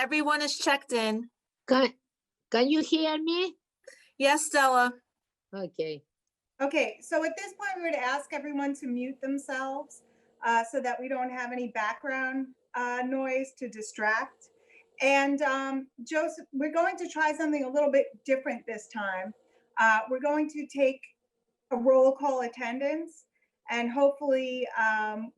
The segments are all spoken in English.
Everyone is checked in. Can you hear me? Yes, Stella. Okay. Okay, so at this point, we're going to ask everyone to mute themselves so that we don't have any background noise to distract. And Joseph, we're going to try something a little bit different this time. We're going to take a roll call attendance and hopefully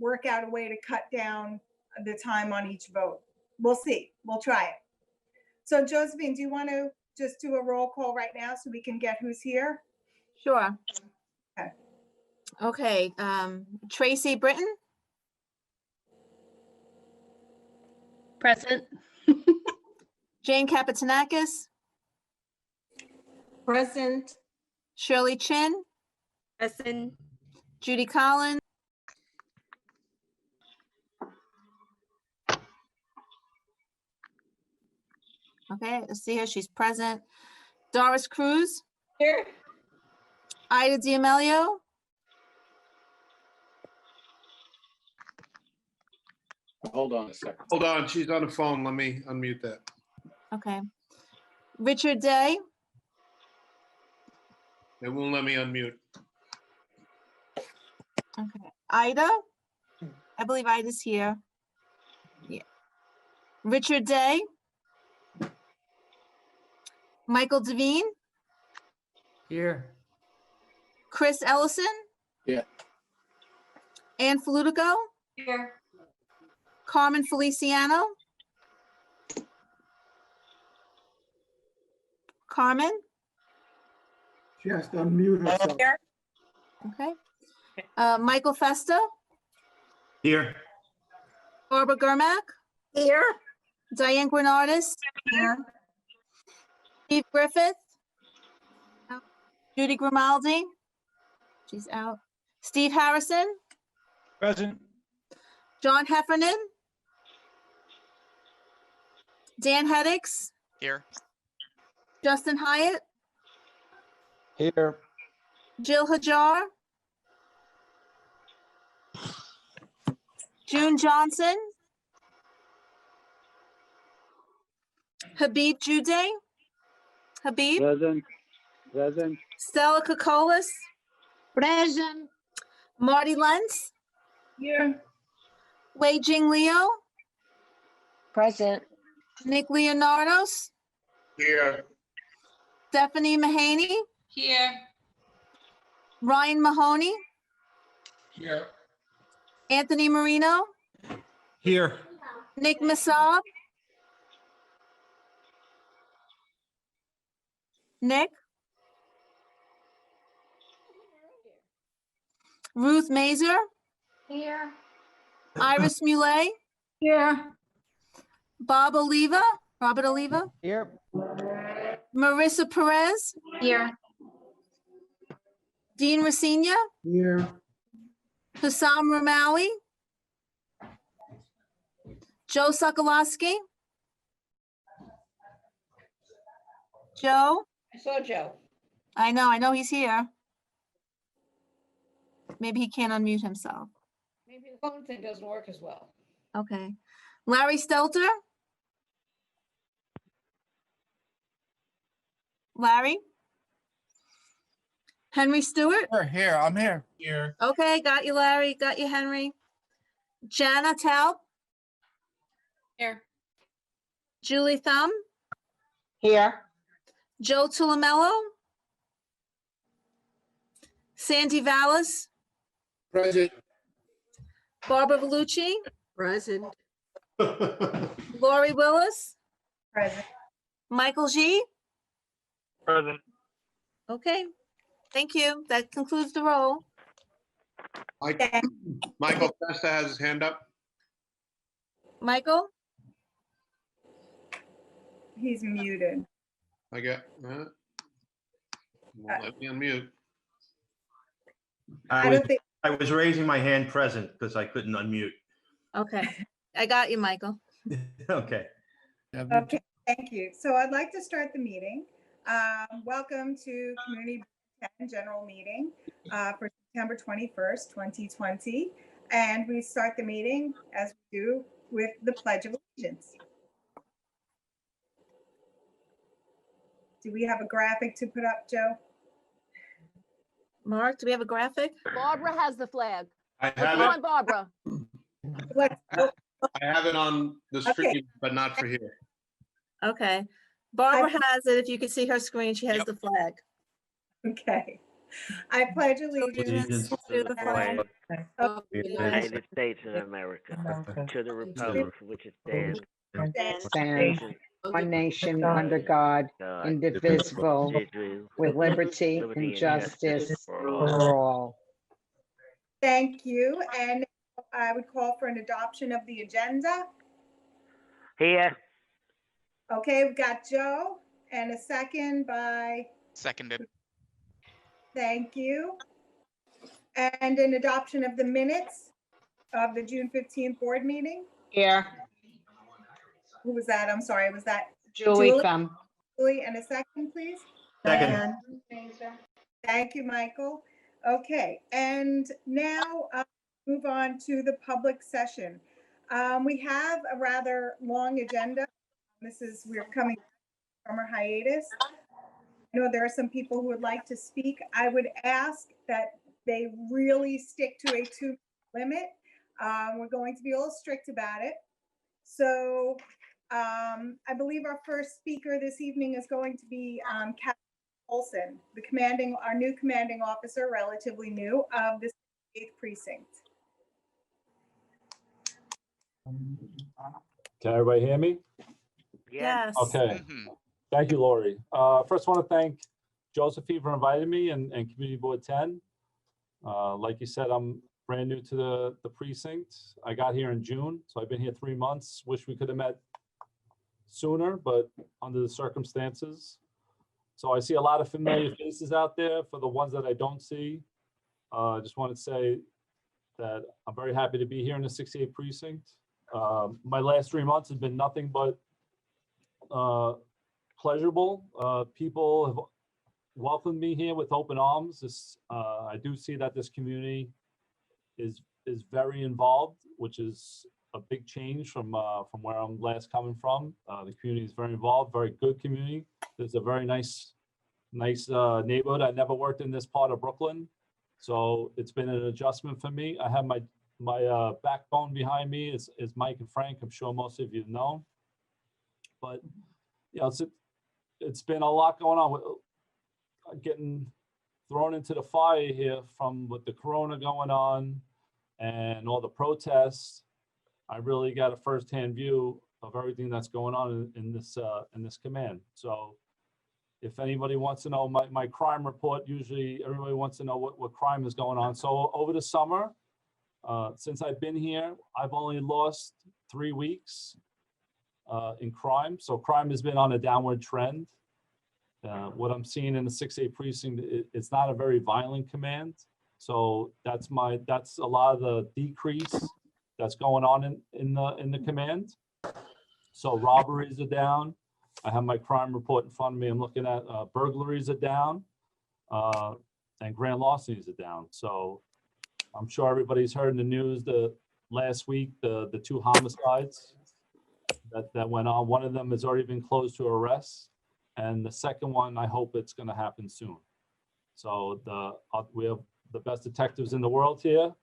work out a way to cut down the time on each vote. We'll see. We'll try it. So Josephine, do you want to just do a roll call right now so we can get who's here? Sure. Okay. Okay, Tracy Britton, Present. Jane Kapitanakis, Present. Shirley Chin, Present. Judy Collins, okay, let's see her, she's present. Doris Cruz, Here. Ida D'Amelio, Hold on a second. Hold on, she's on the phone. Let me unmute that. okay. Richard Day, It won't let me unmute. okay. Ida, I believe Ida's here. Yeah. Richard Day, Michael Devine, Here. Chris Ellison. Yeah. Ann Flutico, Here. Carmen Feliciano. Carmen, She has to unmute herself. okay. Michael Festa, Here. Barbara Gurmack, Here. Diane Gonardis, Here. Steve Griffith, Judy Grimaldi, she's out. Steve Harrison, Present. John Heffernan, Dan Heddix, Here. Justin Hyatt, Here. Jill Hajar, June Johnson, Habib Jude, Habib, Present. Present. Stella Kokolis, Present. Marty Lentz, Here. Wei Jing Leo, Present. Nick Leonardos, Here. Stephanie Mahaney, Here. Ryan Mahoney, Here. Anthony Marino, Here. Nick Masab, Nick, Ruth Mazer, Here. Iris Muley, Here. Bob Oliva, Robert Oliva, Here. Marissa Perez, Here. Dean Racina, Here, Hussam Ramawi, Joe Sokolowski, Joe, I saw Joe. I know he's here. Maybe he can't unmute himself. Maybe the phone thing doesn't work as well. Okay. Larry Stelter? Larry? Henry Stewart? Here. I'm here. Here. Okay, got you, Larry. Got you, Henry. Jana Taub? Here. Julie Thumb? Here. Joe Tulamello? Sandy Vallis? Present. Barbara Vellucci? Present. Lori Willis? Present. Michael G? Present. Okay, thank you. That concludes the roll. Michael Festa has his hand up. Michael? He's muted. I get, won't let me unmute. I don't think, I was raising my hand present because I couldn't unmute. Okay, I got you, Michael. Okay. okay, thank you. So I'd like to start the meeting. Welcome to Community 10 General Meeting for September 21st, 2020. And we start the meeting, as we do, with the Pledge of Allegiance. Do we have a graphic to put up, Joe? Mark, do we have a graphic? Barbara has the flag. I Come have on, Barbara. Let's, oh, I have it on the Okay. screen, but not for here. Okay. Barbara has it. If you can see her screen, she has Yep. the flag. okay. I pledge allegiance Allegiance to the flag of the the United United States of America, to the republic for which it stands, States Stand one nation under God, God, indivisible, Israel, with liberty and justice for all. Thank you. And I would call for an adoption of the agenda. Here, Okay, we've got Joe and a second by, Seconded. thank you. And an adoption of the minutes of the June 15th board meeting. Here, Who was that? I'm sorry, was that Julie Julie? Thumb. Julie? And a second, please? Second. Thank you, Michael. Okay, and now move on to the public session. We have a rather long agenda. We're coming from our hiatus. I know there are some people who would like to speak. I would ask that they really stick to a 2-minute limit. We're going to be a little strict about it. So I believe our first speaker this evening is going to be Captain Olson, our new commanding officer, relatively new, of the 8th precinct. Can everybody hear me? Yes. Okay, thank you, Lori. First, I want to thank Josephine for inviting me and Community Board 10. Like you said, I'm brand new to the precinct. I got here in June, so I've been here 3 months. Wish we could have met sooner, but under the circumstances. So I see a lot of familiar faces out there. For the ones that I don't see, I just want to say that I'm very happy to be here in the 68th precinct. My last 3 months has been nothing but pleasurable. People have welcomed me here with open arms. I do see that this community is very involved, which is a big change from where I'm last coming from. The community is very involved, very good community. It's a very nice neighborhood. I never worked in this part of Brooklyn, so it's been an adjustment for me. I have my backbone behind me is Mike and Frank. I'm sure most of you know, but yeah, it's been a lot going on with getting thrown into the fire here with the corona going on and all the protests. I really got a firsthand view of everything that's going on in this command. So if anybody wants to know my crime report, usually everybody wants to know what crime is going on. So over the summer, since I've been here, I've only lost 3 weeks in crime. So crime has been on a downward trend. What I'm seeing in the 6A precinct, it's not a very violent command. So that's a lot of the decrease that's going on in the command. So robberies are down. I have my crime report in front of me. I'm looking at burglaries are down, and grand larcenies are down. So I'm sure everybody's heard in the news last week the 2 homicides that went on. One of them has already been closed to arrest, and the second one, I hope it's going to happen soon. So we have the best detectives in the world here,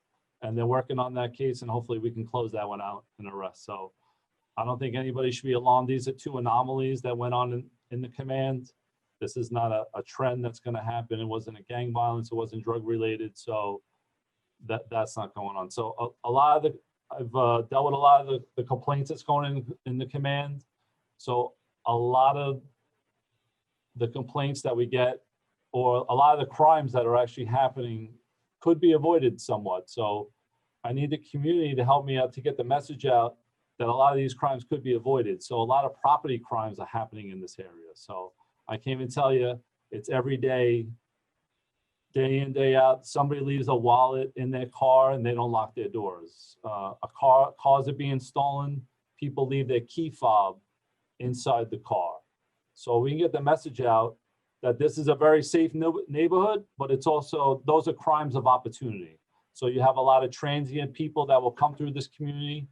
and they're working on that case, and hopefully we can close that one out and arrest. So I don't think anybody should be alarmed. These are 2 anomalies that went on in the command. This is not a trend that's going to happen. It wasn't a gang violence. It wasn't drug related. So that's not going on. So a lot of I've dealt with a lot of the complaints that's going in the command. So a lot of the complaints that we get, or a lot of the crimes that are actually happening, could be avoided somewhat. So I need the community to help me out to get the message out that a lot of these crimes could be avoided. So a lot of property crimes are happening in this area. So I can't even tell you, it's every day in, day out, somebody leaves a wallet in their car and they don't lock their doors. Cars are being stolen. People leave their key fob inside the car. So we can get the message out that this is a very safe neighborhood, but it's also, those are crimes of opportunity. So you have a lot of transient people that will come through this community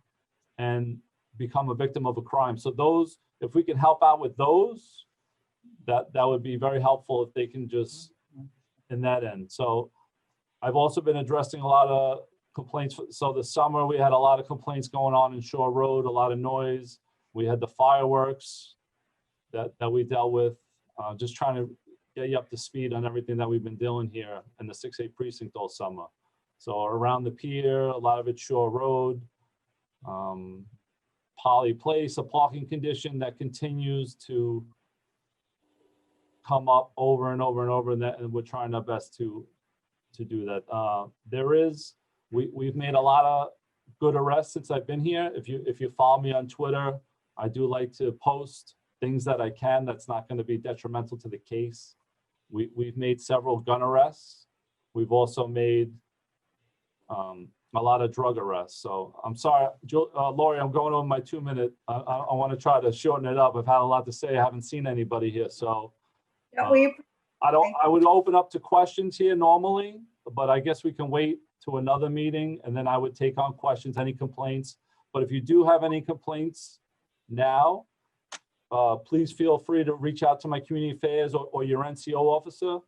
and become a victim of a crime. So those, if we can help out with those, that would be very helpful if they can just, in that end. So I've also been addressing a lot of complaints. So this summer, we had a lot of complaints going on in Shore Road, a lot of noise. We had the fireworks that we dealt with, just trying to get you up to speed on everything that we've been doing here in the 6-8 precinct all summer. So around the pier, a lot of it's Shore Road, Polly Place, a parking condition that continues to come up over and over and over, and we're trying our best to do that. We've made a lot of good arrests since I've been here. If you follow me on Twitter, I do like to post things that I can that's not going to be detrimental to the case. We've made several gun arrests. We've also made a lot of drug arrests. So I'm sorry, Lori, I'm going over my 2-minute. I want to try to shorten it up. I've had a lot to say. I haven't seen anybody here, so Yeah, I would open up to questions here normally, but I guess we can wait to another meeting, and then I would take on questions, any complaints. But if you do have any complaints now, please feel free to reach out to my community affairs or your NCO officer,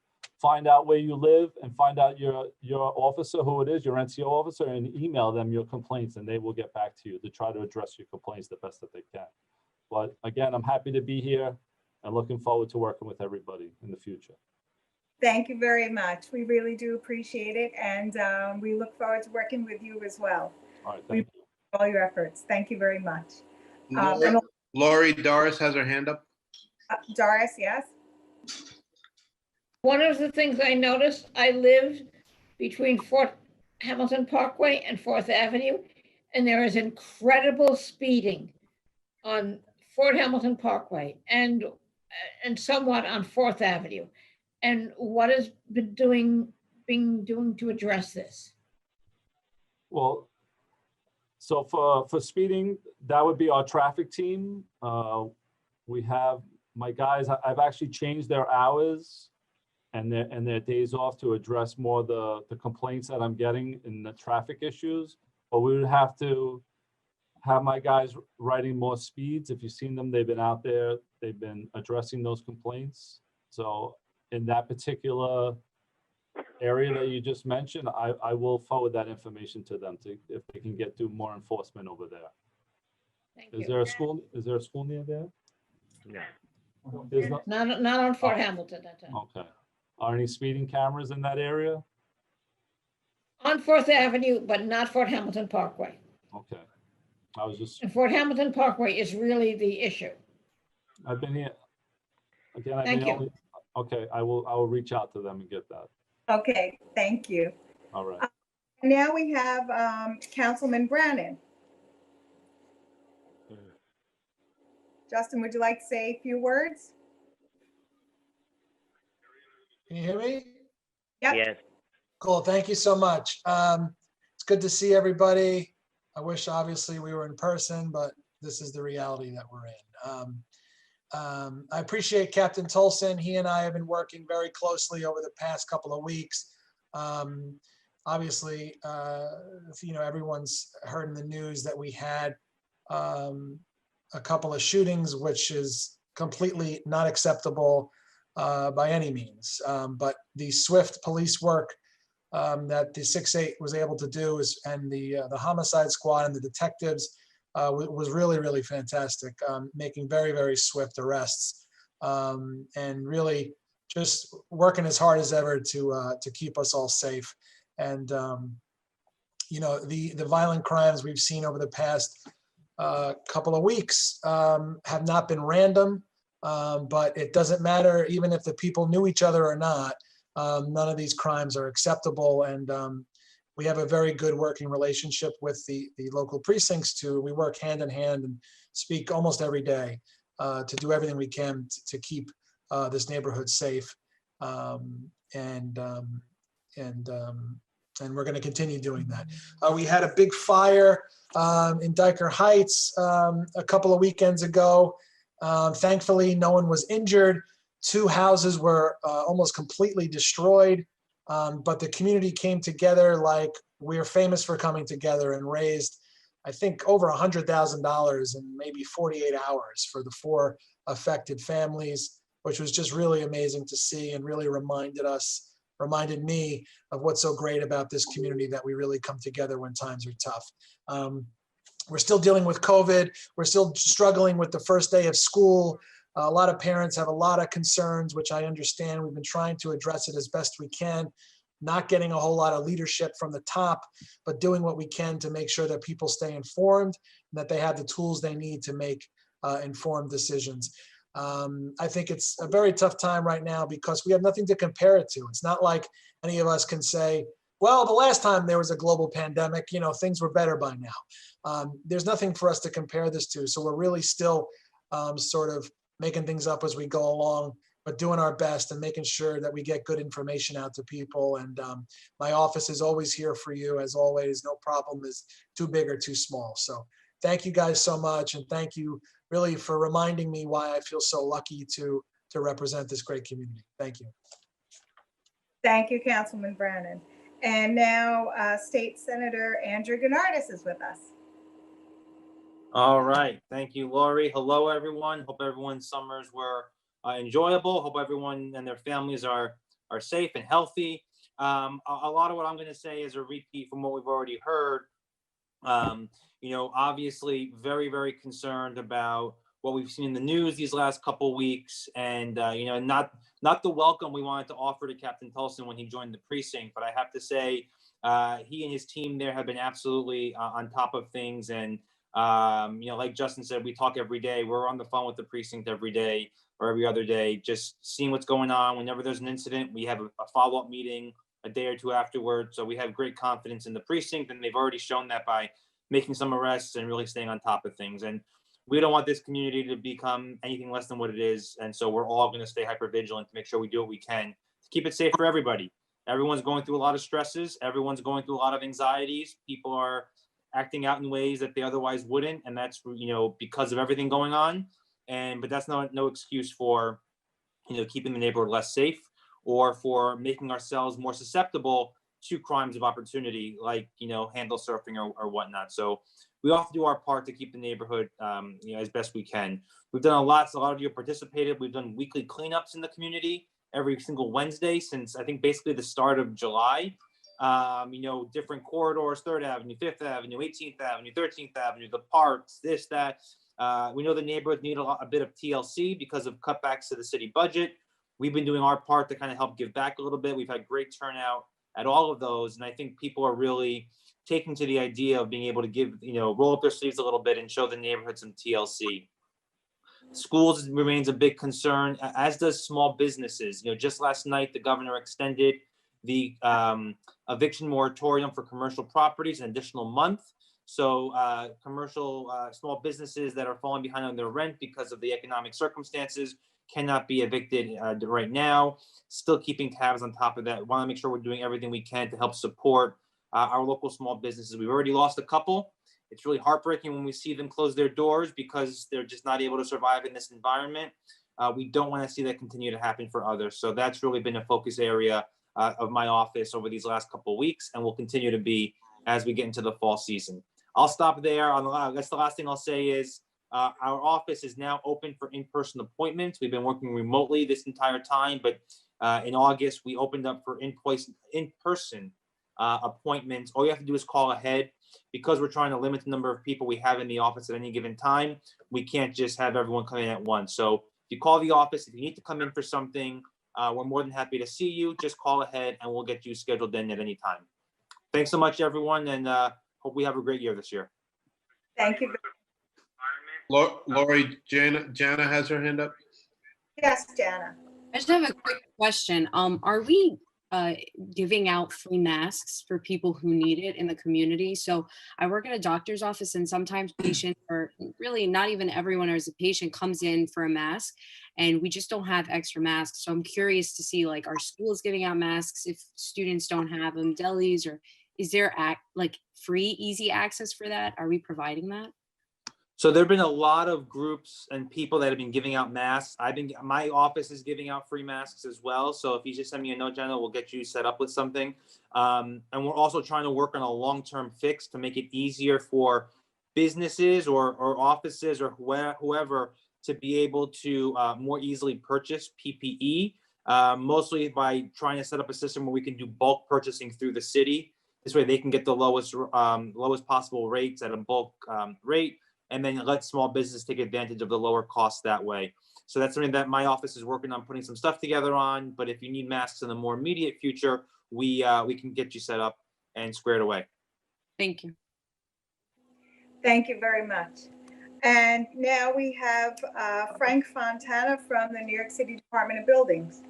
find out where you live and find out your officer, who it is, your NCO officer, and email them your complaints, and they will get back to you to try to address your complaints the best that they can. But again, I'm happy to be here and looking forward to working with everybody in the future. Thank you very much. We really do appreciate it. And we look forward to working with you as well. All right, thank you. All your efforts. Thank you very much. And Lori, Doris has her hand up. Doris, yes? One of the things I noticed, I lived between Fort Hamilton Parkway and 4th Avenue, and there is incredible speeding on Fort Hamilton Parkway and somewhat on 4th Avenue. And what has been doing to address this? Well, so for speeding, that would be our traffic team. We have my guys, I've actually changed their hours and their days off to address more the complaints that I'm getting in the traffic issues. But we would have to have my guys writing more speeds. If you've seen them, they've been out there, they've been addressing those complaints. So in that particular area that you just mentioned, I will forward that information to them if they can do more enforcement over there. Thank Is you. there a school near there? No. There's not, Not on Fort Hamilton, that time. okay. Are any speeding cameras in that area? On 4th Avenue, but not Fort Hamilton Parkway. Okay. I was just, And Fort Hamilton Parkway is really the issue. I've been here. Again, Thank you. Okay, I will reach out to them and get that. Okay, thank you. All right. Now we have Councilman Brannan. Justin, would you like to say a few words? Can you hear me? Yep. Yes. Cool, thank you so much. It's good to see everybody. I wish obviously we were in person, but this is the reality that we're in. I appreciate Captain Tolson. He and I have been working very closely over the past couple of weeks. Obviously, everyone's heard in the news that we had a couple of shootings, which is completely not acceptable by any means. But the swift police work that the 6-8 was able to do and the homicide squad and the detectives was really, really fantastic, making very, very swift arrests and really just working as hard as ever to keep us all safe. And, the violent crimes we've seen over the past couple of weeks have not been random, but it doesn't matter even if the people knew each other or not. None of these crimes are acceptable, and we have a very good working relationship with the local precincts too. We work hand in hand and speak almost every day to do everything we can to keep this neighborhood safe, and we're going to continue doing that. We had a big fire in Diker Heights a couple of weekends ago. Thankfully, no one was injured. 2 houses were almost completely destroyed, but the community came together like we're famous for coming together and raised, I think, over $100,000 in maybe 48 hours for the 4 affected families. which was just really amazing to see and really reminded me of what's so great about this community, that we really come together when times are tough. We're still dealing with COVID. We're still struggling with the first day of school. A lot of parents have a lot of concerns, which I understand. We've been trying to address it as best we can, not getting a whole lot of leadership from the top, but doing what we can to make sure that people stay informed and that they have the tools they need to make informed decisions. I think it's a very tough time right now because we have nothing to compare it to. It's not like any of us can say, well, the last time there was a global pandemic, things were better by now. There's nothing for us to compare this to. So we're really still sort of making things up as we go along, but doing our best and making sure that we get good information out to people. And my office is always here for you, as always. No problem is too big or too small. So thank you guys so much. And thank you really for reminding me why I feel so lucky to represent this great community. Thank you. Thank you, Councilman Brannan. And now State Senator Andrew Gonardis is with us. All right. Thank you, Lori. Hello, everyone. Hope everyone's summers were enjoyable. Hope everyone and their families are safe and healthy. A lot of what I'm going to say is a repeat from what we've already heard. Obviously very, very concerned about what we've seen in the news these last couple weeks, and not the welcome we wanted to offer to Captain Tulson when he joined the precinct. But I have to say, he and his team there have been absolutely on top of things. And like Justin said, we talk every day. We're on the phone with the precinct every day or every other day, just seeing what's going on. Whenever there's an incident, we have a follow-up meeting a day or two afterwards. So we have great confidence in the precinct, and they've already shown that by making some arrests and really staying on top of things. And we don't want this community to become anything less than what it is. And so we're all going to stay hyper vigilant to make sure we do what we can to keep it safe for everybody. Everyone's going through a lot of stresses. Everyone's going through a lot of anxieties. People are acting out in ways that they otherwise wouldn't. And that's, because of everything going on. But that's no excuse for, keeping the neighborhood less safe or for making ourselves more susceptible to crimes of opportunity, like, handle surfing or whatnot. So we all have to do our part to keep the neighborhood, as best we can. We've done a lot of you have participated. We've done weekly cleanups in the community every single Wednesday since I think basically the start of July. Different corridors, 3rd Avenue, 5th Avenue, 18th Avenue, 13th Avenue, the parks, this, that. We know the neighborhoods need a bit of TLC because of cutbacks to the city budget. We've been doing our part to kind of help give back a little bit. We've had great turnout at all of those. And I think people are really taking to the idea of being able to give, roll up their sleeves a little bit and show the neighborhood some TLC. Schools remains a big concern, as does small businesses. Just last night, the governor extended the eviction moratorium for commercial properties an additional month. So commercial small businesses that are falling behind on their rent because of the economic circumstances cannot be evicted right now. Still keeping tabs on top of that. Want to make sure we're doing everything we can to help support our local small businesses. We've already lost a couple. It's really heartbreaking when we see them close their doors because they're just not able to survive in this environment. We don't want to see that continue to happen for others. So that's really been a focus area of my office over these last couple of weeks, and will continue to be as we get into the fall season. I'll stop there. That's the last thing I'll say is our office is now open for in-person appointments. We've been working remotely this entire time, but in August, we opened up for in-person appointments. All you have to do is call ahead. Because we're trying to limit the number of people we have in the office at any given time, we can't just have everyone come in at once. So if you call the office, if you need to come in for something, we're more than happy to see you. Just call ahead and we'll get you scheduled in at any time. Thanks so much, everyone, and hope we have a great year this year. Thank you. Lori, Jana has her hand up. Yes, Jana. I just have a quick question. Are we giving out free masks for people who need it in the community? So I work at a doctor's office, and sometimes patients, or really not even everyone as a patient, comes in for a mask, and we just don't have extra masks. So I'm curious to see, like, are schools giving out masks if students don't have them, delis, or is there free, easy access for that? Are we providing that? So there have been a lot of groups and people that have been giving out masks. My office is giving out free masks as well. So if you just send me a note, Jenna, we'll get you set up with something. And we're also trying to work on a long-term fix to make it easier for businesses or offices or whoever to be able to more easily purchase PPE, mostly by trying to set up a system where we can do bulk purchasing through the city. This way they can get the lowest possible rates at a bulk rate, and then let small business take advantage of the lower cost that way. So that's something that my office is working on putting some stuff together on. But if you need masks in the more immediate future, we can get you set up and squared away. Thank you. Thank you very much. And now we have Frank Fontana from the New York City Department of Buildings.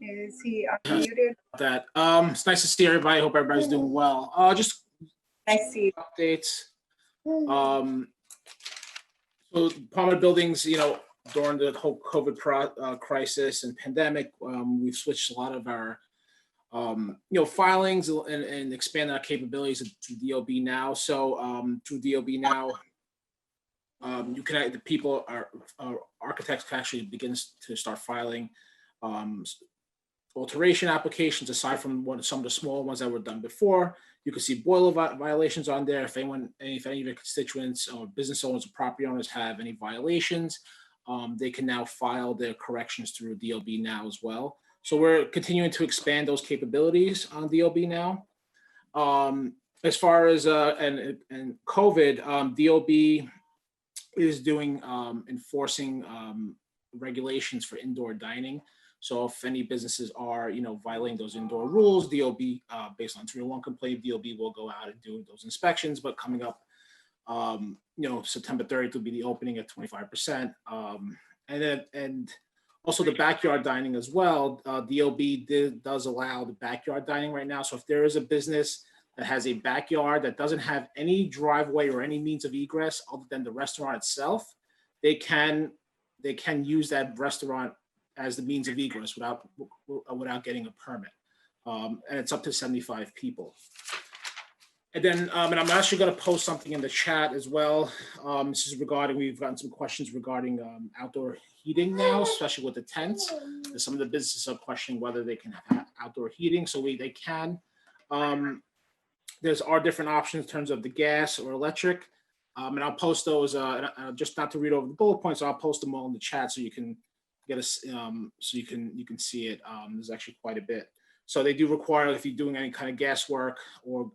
Is he unmuted? That it's nice to see everybody. Hope everybody's doing well. Just I see updates. So Department of Buildings, during the whole COVID crisis and pandemic, we've switched a lot of our filings and expanded our capabilities to DOB now. So through DOB now, you can the people our architects can actually begin to start filing alteration applications aside from some of the small ones that were done before. You can see boiler violations on there. If any of your constituents or business owners or property owners have any violations, they can now file their corrections through DOB now as well. So we're continuing to expand those capabilities on DOB now. As far as and COVID, DOB is doing enforcing regulations for indoor dining. So if any businesses are, violating those indoor rules, DOB, based on 301 complaint, DOB will go out and do those inspections. But coming up, September 30th will be the opening at 25%. And also the backyard dining as well. DOB does allow the backyard dining right now. So if there is a business that has a backyard that doesn't have any driveway or any means of egress other than the restaurant itself, they can use that restaurant as the means of egress without getting a permit. And it's up to 75 people. And then, and I'm actually going to post something in the chat as well. This is regarding, we've gotten some questions regarding outdoor heating now, especially with the tents. And some of the businesses are questioning whether they can have outdoor heating. So they can. There's are different options in terms of the gas or electric. And I'll post those, just not to read over the bullet points, I'll post them all in the chat so you can get us, so you can see it. There's actually quite a bit. So they do require, if you're doing any kind of gas work, or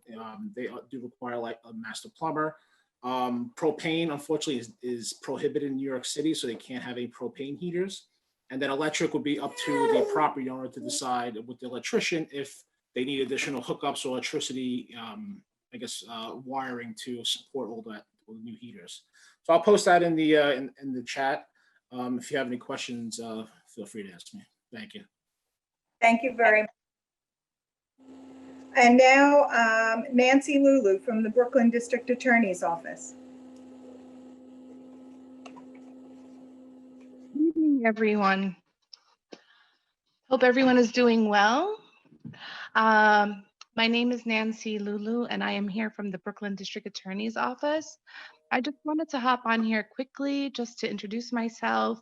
they do require like a master plumber. Propane, unfortunately, is prohibited in New York City, so they can't have any propane heaters. And then electric would be up to the property owner to decide with the electrician if they need additional hookups or electricity, wiring to support all the new heaters. So I'll post that in the chat. If you have any questions, feel free to ask me. Thank you. Thank you very much. And now Nancy Lulu from the Brooklyn District Attorney's Office. Good evening, everyone. Hope everyone is doing well. My name is Nancy Lulu, and I am here from the Brooklyn District Attorney's Office. I just wanted to hop on here quickly just to introduce myself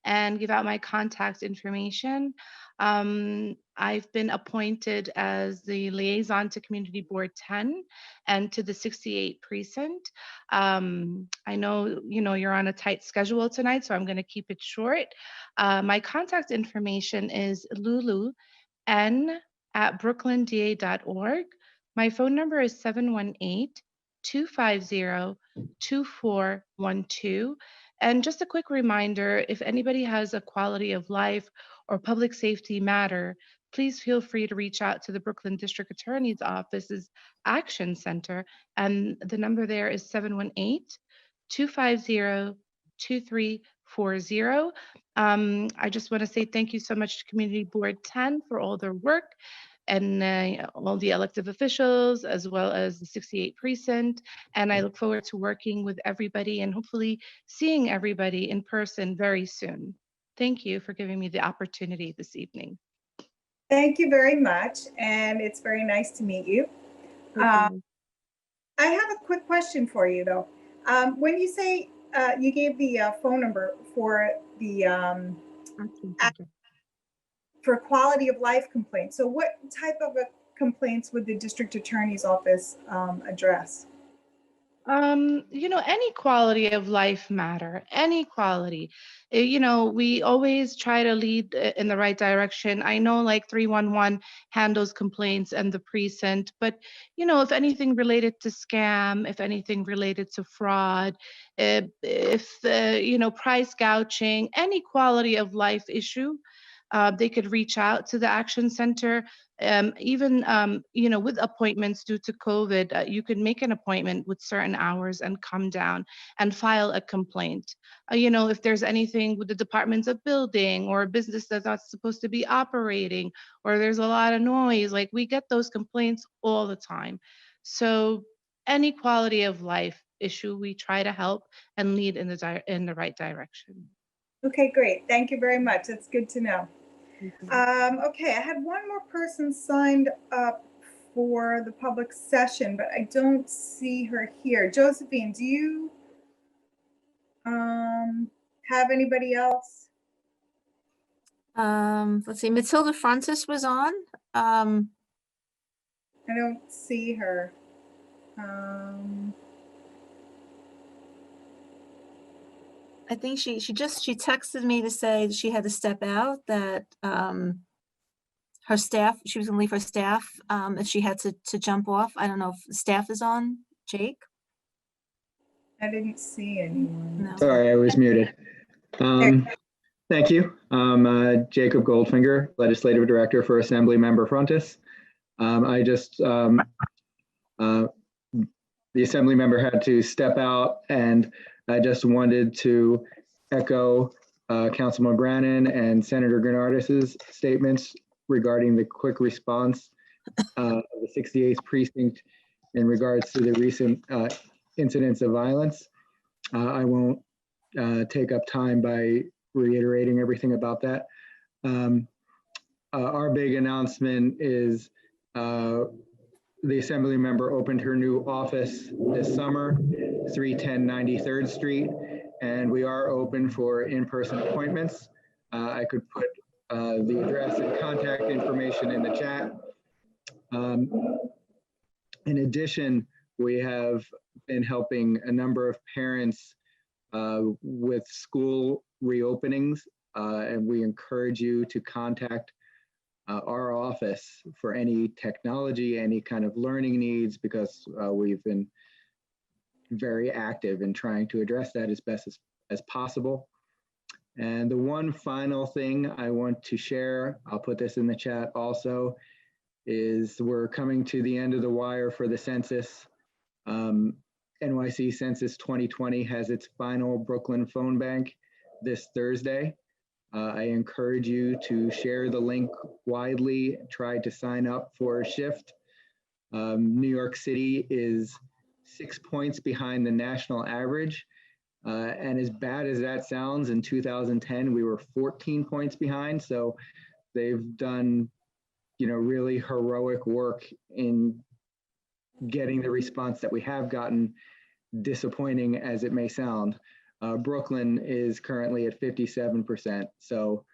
and give out my contact information. I've been appointed as the liaison to Community Board 10 and to the 68 precinct. I know, you're on a tight schedule tonight, so I'm going to keep it short. My contact information is luluN@brooklynda.org. My phone number is 718-250-2412. And just a quick reminder, if anybody has a quality of life or public safety matter, please feel free to reach out to the Brooklyn District Attorney's Office's Action Center. And the number there is 718-250-2340. I just want to say thank you so much to Community Board 10 for all their work, and all the elected officials, as well as the 68 precinct. And I look forward to working with everybody and hopefully seeing everybody in person very soon. Thank you for giving me the opportunity this evening. Thank you very much. And it's very nice to meet you. I have a quick question for you though. When you say you gave the phone number for the for quality of life complaints. So what type of complaints would the district attorney's office address? Any quality of life matter, any quality. We always try to lead in the right direction. I know like 311 handles complaints and the precinct, but if anything related to scam, if anything related to fraud, if price gouging, any quality of life issue, they could reach out to the Action Center. Even with appointments due to COVID, you could make an appointment with certain hours and come down and file a complaint. If there's anything with the departments of building or a business that's not supposed to be operating, or there's a lot of noise, like we get those complaints all the time. So any quality of life issue, we try to help and lead in the right direction. Okay, great. Thank you very much. That's good to know. Okay, I had one more person signed up for the public session, but I don't see her here. Josephine, do you have anybody else? Let's see, Matilda Francis was on. I don't see her. I think she texted me to say that she had to step out, that her staff, she was gonna leave her staff, and she had to jump off. I don't know if staff is on. Jake? I didn't see anyone. No. Sorry, I was muted. Thank you. Jacob Goldfinger, Legislative Director for Assembly Member Frontis. The Assembly member had to step out, and I just wanted to echo Councilman Brannan and Senator Gonardis' statements regarding the quick response of the 68th precinct in regards to the recent incidents of violence. I won't take up time by reiterating everything about that. Our big announcement is the Assembly member opened her new office this summer, 310 93rd Street, and we are open for in-person appointments. I could put the address and contact information in the chat. In addition, we have been helping a number of parents with school reopenings, and we encourage you to contact our office for any technology, any kind of learning needs, because we've been very active in trying to address that as best as possible. And the one final thing I want to share, I'll put this in the chat also, is we're coming to the end of the wire for the census. NYC Census 2020 has its final Brooklyn phone bank this Thursday. I encourage you to share the link widely, try to sign up for a shift. New York City is 6 points behind the national average. And as bad as that sounds, in 2010, we were 14 points behind. So they've done, really heroic work in getting the response that we have gotten, disappointing as it may sound. Brooklyn is currently at 57%. So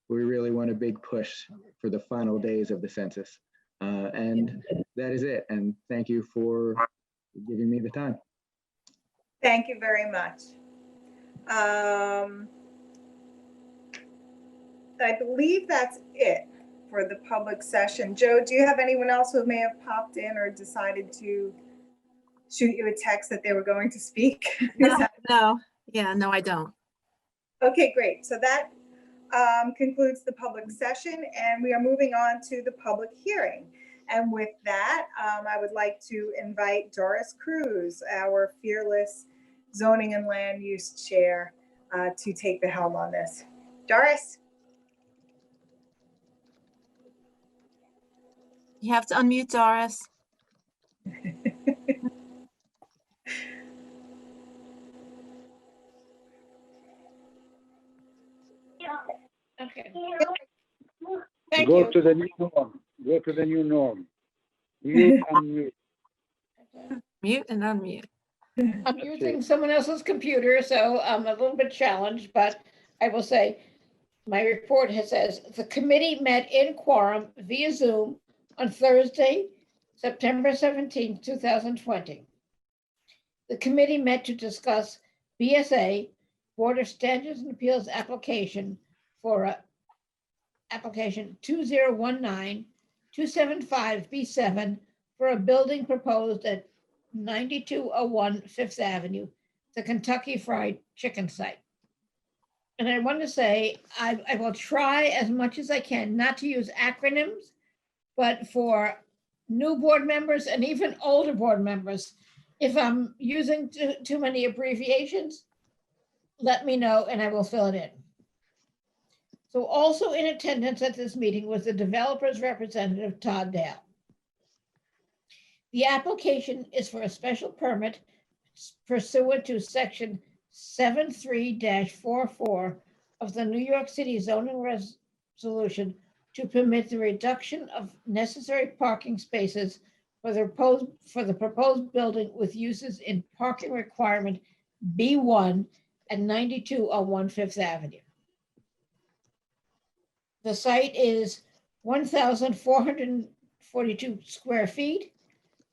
we really want a big push for the final days of the census. And that is it. And thank you for giving me the time. Thank you very much. I believe that's it for the public session. Joe, do you have anyone else who may have popped in or decided to shoot you a text that they were going to speak? No. Yeah, no, I don't. Okay, great. So that concludes the public session, and we are moving on to the public hearing. And with that, I would like to invite Doris Cruz, our fearless zoning and land use chair, to take the helm on this. Doris? You have to unmute, Doris. Okay. Thank Go you. to the new norm. Go to the new norm. Mute and mute. Mute and unmute. I'm using someone else's computer, so I'm a little bit challenged, but I will say my report says the committee met in quorum via Zoom on Thursday, September 17, 2020. The committee met to discuss BSA, Board of Standards and Appeals application for application 2019-275B7 for a building proposed at 9201 Fifth Avenue, the Kentucky Fried Chicken site. And I want to say, I will try as much as I can not to use acronyms, but for new board members and even older board members, if I'm using too many abbreviations, let me know and I will fill it in. So also in attendance at this meeting was the developer's representative, Todd Dale. The application is for a special permit pursuant to section 73-44 of the New York City zoning resolution to permit the reduction of necessary parking spaces for the proposed building with uses in parking requirement B1 at 9201 Fifth Avenue. The site is 1,442 square feet.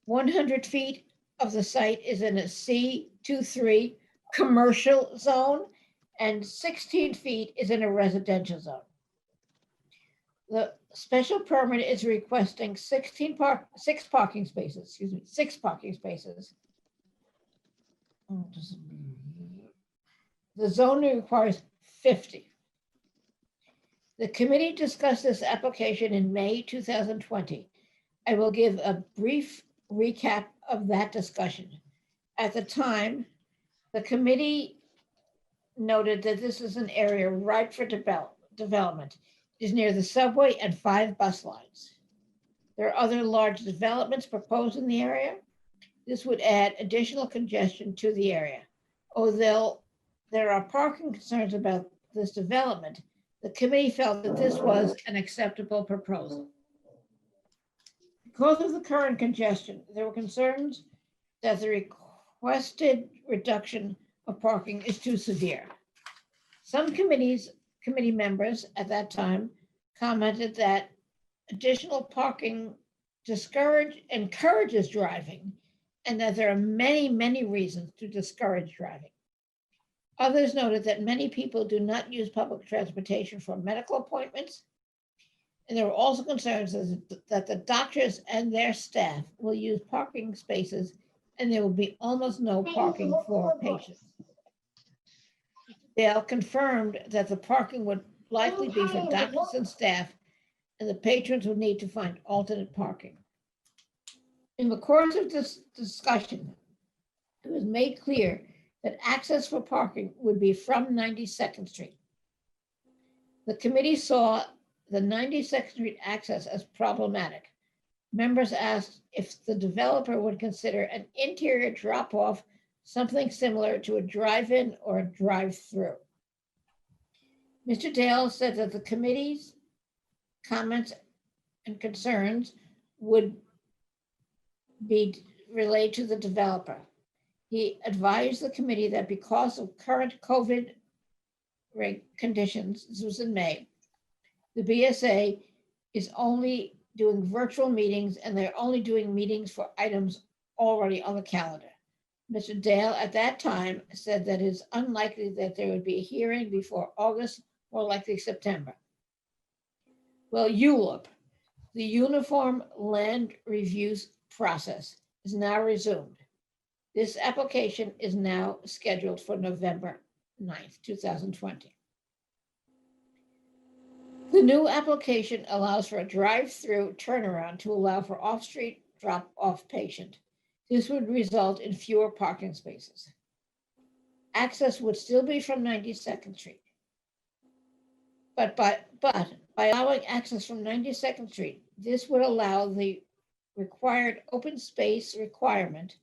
100 feet of the site is in a C23 commercial zone, and 16 feet is in a residential zone. The special permit is requesting 6 parking spaces. The zoning requires 50. The committee discussed this application in May 2020. I will give a brief recap of that discussion. At the time, the committee noted that this is an area ripe for development. It is near the subway and 5 bus lines. There are other large developments proposed in the area. This would add additional congestion to the area. Although there are parking concerns about this development, the committee felt that this was an acceptable proposal. Because of the current congestion, there were concerns that the requested reduction of parking is too severe. Some committee members at that time commented that additional parking encourages driving, and that there are many, many reasons to discourage driving. Others noted that many people do not use public transportation for medical appointments. And there were also concerns that the doctors and their staff will use parking spaces and there will be almost no parking for patients. Dale confirmed that the parking would likely be for doctors and staff, and the patrons would need to find alternate parking. In the course of this discussion, it was made clear that access for parking would be from 92nd Street. The committee saw the 92nd Street access as problematic. Members asked if the developer would consider an interior drop-off, something similar to a drive-in or a drive-through. Mr. Dale said that the committee's comments and concerns would be relayed to the developer. He advised the committee that because of current COVID conditions, this was in May, the BSA is only doing virtual meetings and they're only doing meetings for items already on the calendar. Mr. Dale at that time said that it is unlikely that there would be a hearing before August, more likely September. Well, ULUP, the Uniform Land Reviews process, is now resumed. This application is now scheduled for November 9th, 2020. The new application allows for a drive-through turnaround to allow for off-street drop-off patient. This would result in fewer parking spaces. Access would still be from 92nd Street. But by allowing access from 92nd Street, this would allow the required open space requirement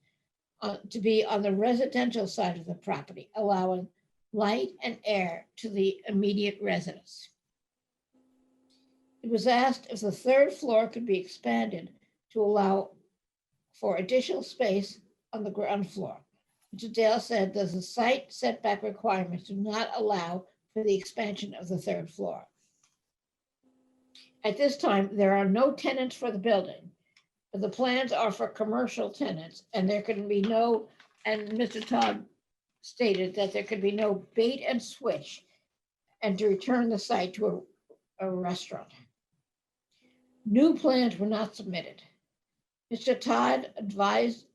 to be on the residential side of the property, allowing light and air to the immediate residents. It was asked if the 3rd floor could be expanded to allow for additional space on the ground floor. Mr. Dale said that the site setback requirements do not allow for the expansion of the 3rd floor. At this time, there are no tenants for the building, but the plans are for commercial tenants, and there can be no And Mr. Todd stated that there could be no bait and switch and to return the site to a restaurant. New plans were not submitted. Mr. Todd advised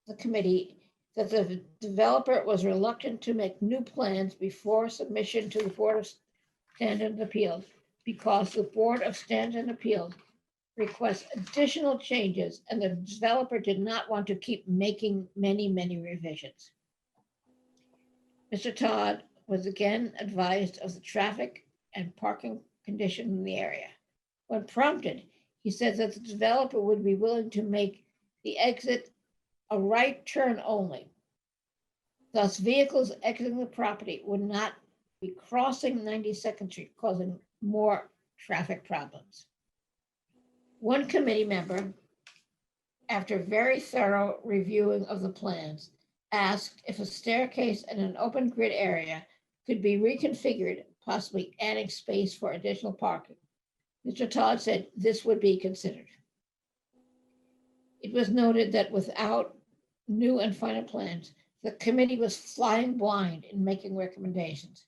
the committee that the developer was reluctant to make new plans before submission to the Board of Standard and Appeals because the Board of Standard and Appeals requests additional changes and the developer did not want to keep making many revisions. Mr. Todd was again advised of the traffic and parking condition in the area. When prompted, he said that the developer would be willing to make the exit a right turn only. Thus, vehicles exiting the property would not be crossing 92nd Street, causing more traffic problems. One committee member, after very thorough reviewing of the plans, asked if a staircase in an open grid area could be reconfigured, possibly adding space for additional parking. Mr. Todd said this would be considered. It was noted that without new and final plans, the committee was flying blind in making recommendations.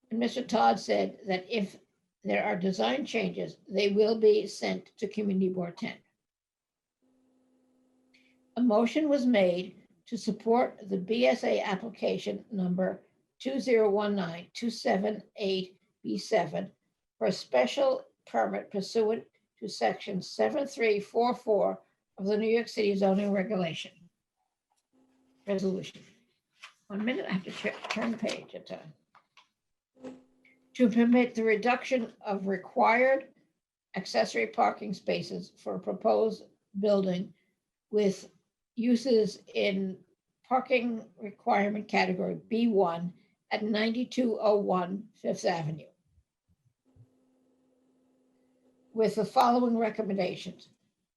And Mr. Todd said that if there are design changes, they will be sent to Community Board 10. A motion was made to support the BSA application number 2019-278B7 for a special permit pursuant to section 7344 of the New York City zoning regulation. Resolution. 1 minute, I have to turn the page at a time. To permit the reduction of required accessory parking spaces for a proposed building with uses in parking requirement category B1 at 9201 Fifth Avenue. With the following recommendations.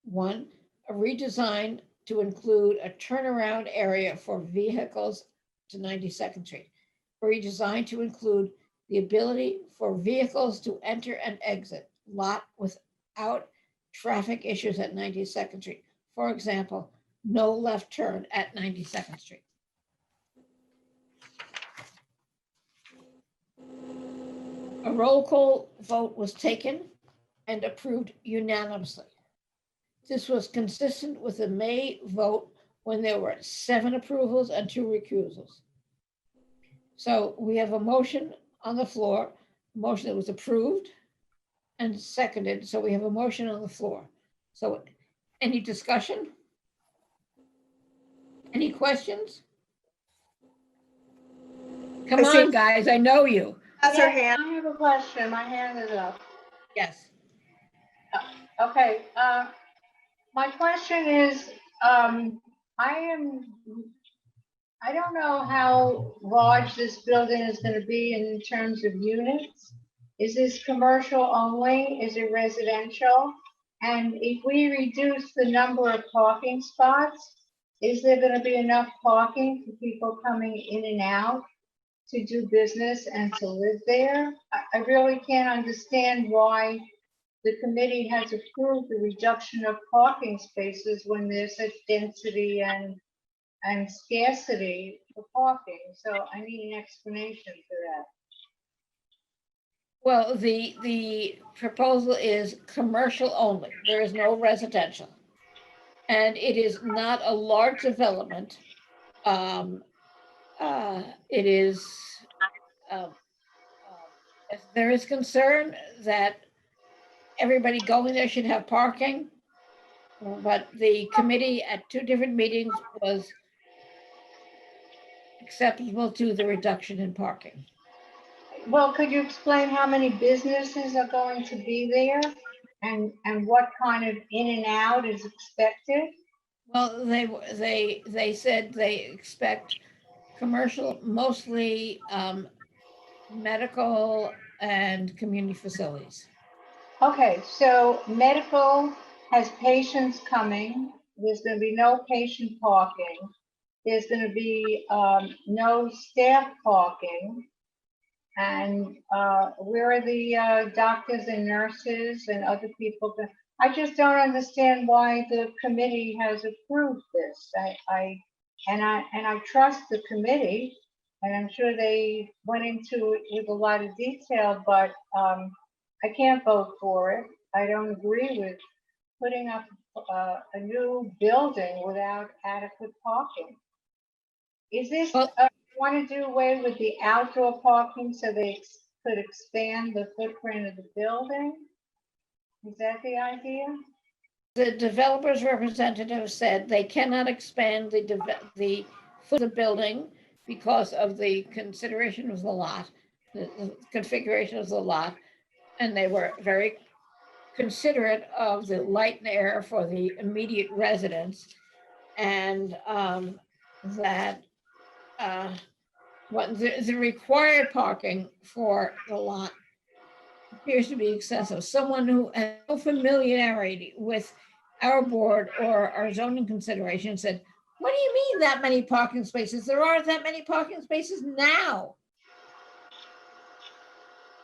1, a redesign to include a turnaround area for vehicles to 92nd Street. A redesign to include the ability for vehicles to enter and exit lot without traffic issues at 92nd Street. For example, no left turn at 92nd Street. A roll call vote was taken and approved unanimously. This was consistent with the May vote when there were 7 approvals and 2 recusals. So we have a motion on the floor, a motion that was approved and seconded. So we have a motion on the floor. So any discussion? Any questions? Come on, guys, I know you. That's her hand. I have a question. My hand is up. Yes. Okay. My question is, I don't know how large this building is going to be in terms of units. Is this commercial only? Is it residential? And if we reduce the number of parking spots, is there going to be enough parking for people coming in and out to do business and to live there? I really can't understand why the committee has approved the reduction of parking spaces when there's such density and scarcity for parking. So I need an explanation for that. Well, the proposal is commercial only. There is no residential. And it is not a large development. It is, if there is concern that everybody going there should have parking, but the committee at 2 different meetings was acceptable to the reduction in parking. Well, could you explain how many businesses are going to be there and what kind of in and out is expected? Well, they said they expect commercial, mostly medical and community facilities. Okay, so medical has patients coming. There's going to be no patient parking. There's going to be no staff parking. And where are the doctors and nurses and other people? I just don't understand why the committee has approved this. And I trust the committee, and I'm sure they went into it with a lot of detail, but I can't vote for it. I don't agree with putting up a new building without adequate parking. Is this, want to do away with the outdoor parking so they could expand the footprint of the building? Is that the idea? The developer's representative said they cannot expand the foot of the building because of the consideration of the lot, the configuration of the lot. And they were very considerate of the light and air for the immediate residents. And that what the required parking for the lot appears to be excessive. Someone who has no familiarity with our board or our zoning consideration said, what do you mean that many parking spaces? There aren't that many parking spaces now.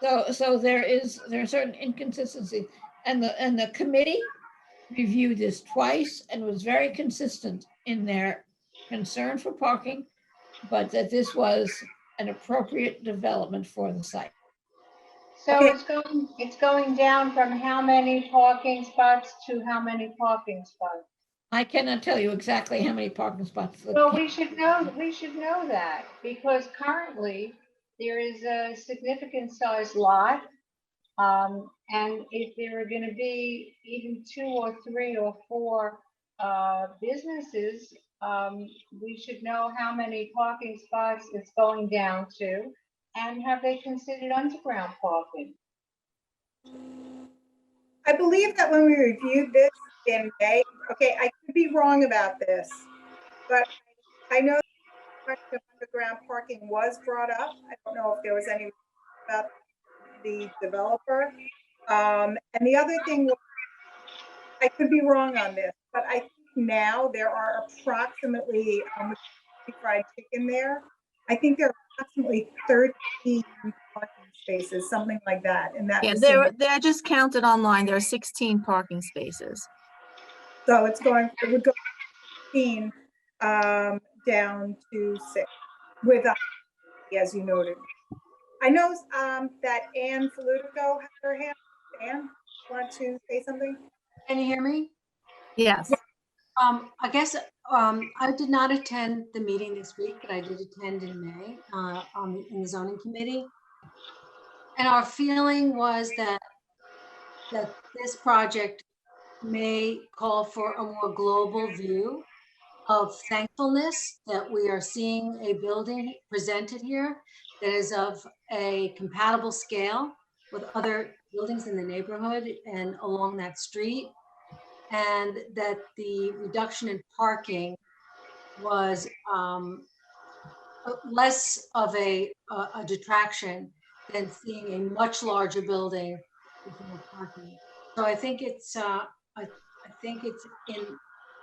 So there are certain inconsistencies, and the committee reviewed this twice and was very consistent in their concern for parking, but that this was an appropriate development for the site. So it's going down from how many parking spots to how many parking spots? I cannot tell you exactly how many parking spots. Well, we should know that, because currently there is a significant size lot. And if there are going to be even 2 or 3 or 4 businesses, we should know how many parking spots it's going down to, and have they considered underground parking? I believe that when we reviewed this in May, okay, I could be wrong about this, but I know the question of underground parking was brought up. I don't know if there was any about the developer. And the other thing, I could be wrong on this, but I think now there are approximately, fried chicken there. I think there are approximately 13 parking spaces, something like that. And that, Yeah, they're just counted online. There are 16 parking spaces. So it would go 16 down to 6 with, as you noted. I know that Anne Salutico had her hand. Anne, want to say something? Can you hear me? Yes. I guess I did not attend the meeting this week, but I did attend in May in the zoning committee. And our feeling was that this project may call for a more global view of thankfulness that we are seeing a building presented here that is of a compatible scale with other buildings in the neighborhood and along that street, and that the reduction in parking was less of a detraction than seeing a much larger building with more parking. So I think it's in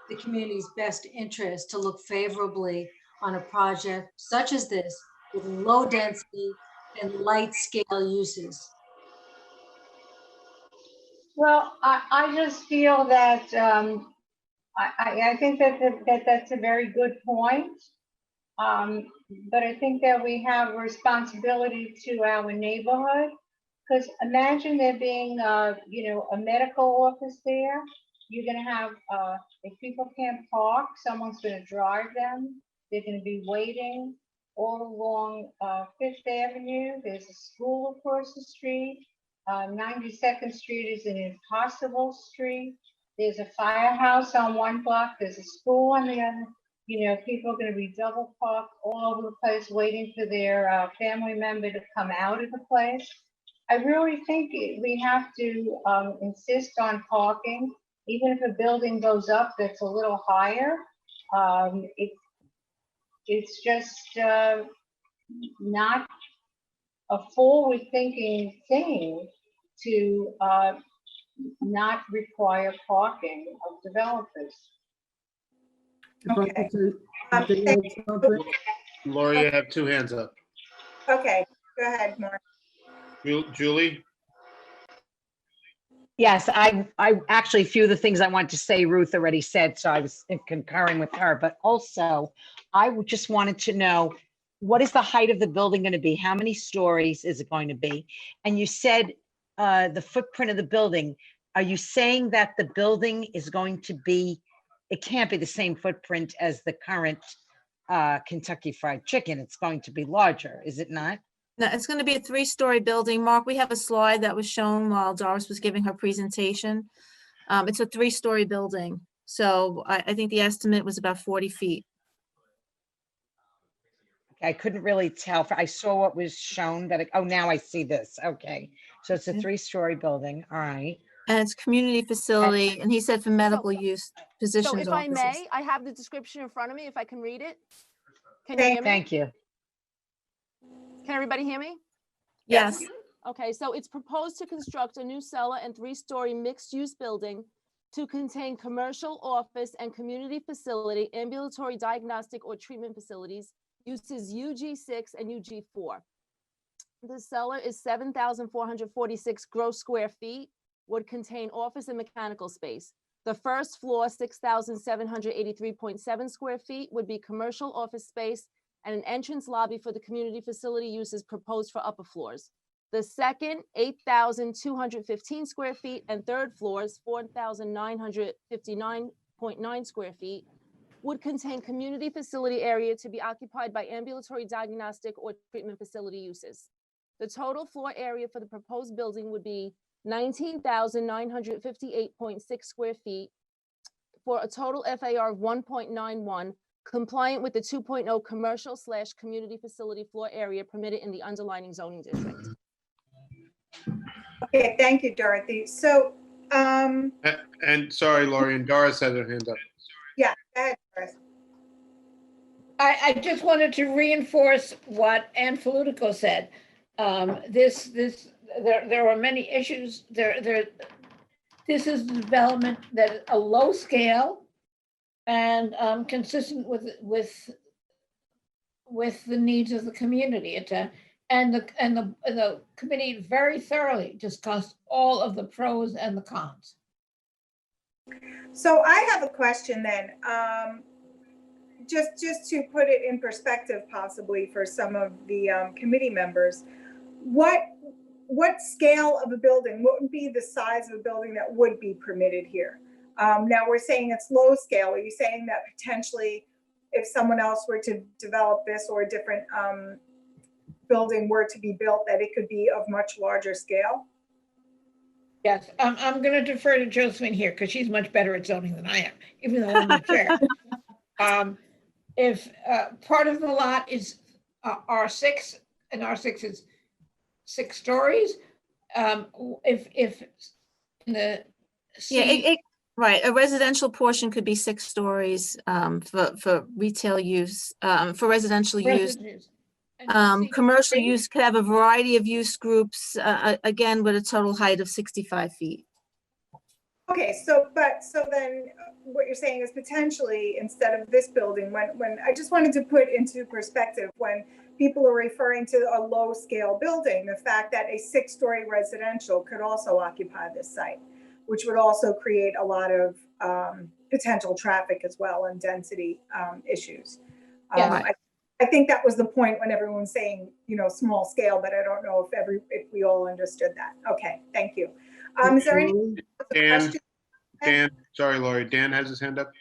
the community's best interest to look favorably on a project such as this with low density and light scale uses. Well, I just feel that I think that that's a very good point. But I think that we have a responsibility to our neighborhood, because imagine there being a medical office there. You're going to have, if people can't park, someone's going to drive them. They're going to be waiting all along 5th Avenue. There's a school across the street. 92nd Street is an impossible street. There's a firehouse on one block. There's a school on the other. People are going to be double parked all over the place waiting for their family member to come out of the place. I really think we have to insist on parking, even if a building goes up that's a little higher. It's just not a forward-thinking thing to not require parking of developers. If I could say something. Laura, you have 2 hands up. Okay, go ahead, Mark. Julie? Yes, I actually, a few of the things I wanted to say, Ruth already said, so I was concurring with her, but also just wanted to know, what is the height of the building going to be? How many stories is it going to be? And you said the footprint of the building. Are you saying that the building is going to be, it can't be the same footprint as the current Kentucky Fried Chicken? It's going to be larger, is it not? No, it's going to be a 3-story building. Mark, we have a slide that was shown while Doris was giving her presentation. It's a 3-story building. So I think the estimate was about 40 feet. I couldn't really tell. I saw what was shown that, oh, now I see this. Okay. So it's a 3-story building. All right. And it's community facility. And he said for medical use, physician's So if I offices. may, I have the description in front of me, if I can read it. Can you hear me? Thank you. Can everybody hear me? Yes. Okay, so it's proposed to construct a new cellar and 3-story mixed-use building to contain commercial, office, and community facility, ambulatory diagnostic or treatment facilities, uses UG6 and UG4. The cellar is 7,446 gross square feet, would contain office and mechanical space. The first floor, 6,783.7 square feet, would be commercial office space, and an entrance lobby for the community facility uses proposed for upper floors. The second, 8,215 square feet, and third floors, 4,959.9 square feet, would contain community facility area to be occupied by ambulatory diagnostic or treatment facility uses. The total floor area for the proposed building would be 19,958.6 square feet for a total FAR of 1.91, compliant with the 2.0 commercial/community facility floor area permitted in the underlying zoning district. Okay, thank you, Dorothy. So, And sorry, Lori, and Doris had her hand up. yeah, go ahead, Doris. I just wanted to reinforce what Ann Falutico said. There are many issues. This is development that is a low scale and consistent with the needs of the community. And the committee very thoroughly discussed all of the pros and the cons. So I have a question then. Just to put it in perspective, possibly for some of the committee members, what scale of a building, what would be the size of a building that would be permitted here? Now we're saying it's low scale. Are you saying that potentially if someone else were to develop this or a different building were to be built, that it could be of much larger scale? Yes, I'm going to defer to Josephine here because she's much better at zoning than I am, even though I'm the chair. If part of the lot is R6, and R6 is 6 stories, if in the right, a residential portion could be 6 stories for retail use, for residential use. Commercial use could have a variety of use groups, again, with a total height of 65 feet. Okay, so then what you're saying is potentially instead of this building, when I just wanted to put into perspective, when people are referring to a low scale building, the fact that a 6-story residential could also occupy this site, which would also create a lot of potential traffic as well and density issues. I think that was the point when everyone's saying, small scale, but I don't know if we all understood that. Okay, thank you. Is there any question? Dan, sorry, Lori, Dan has his hand up.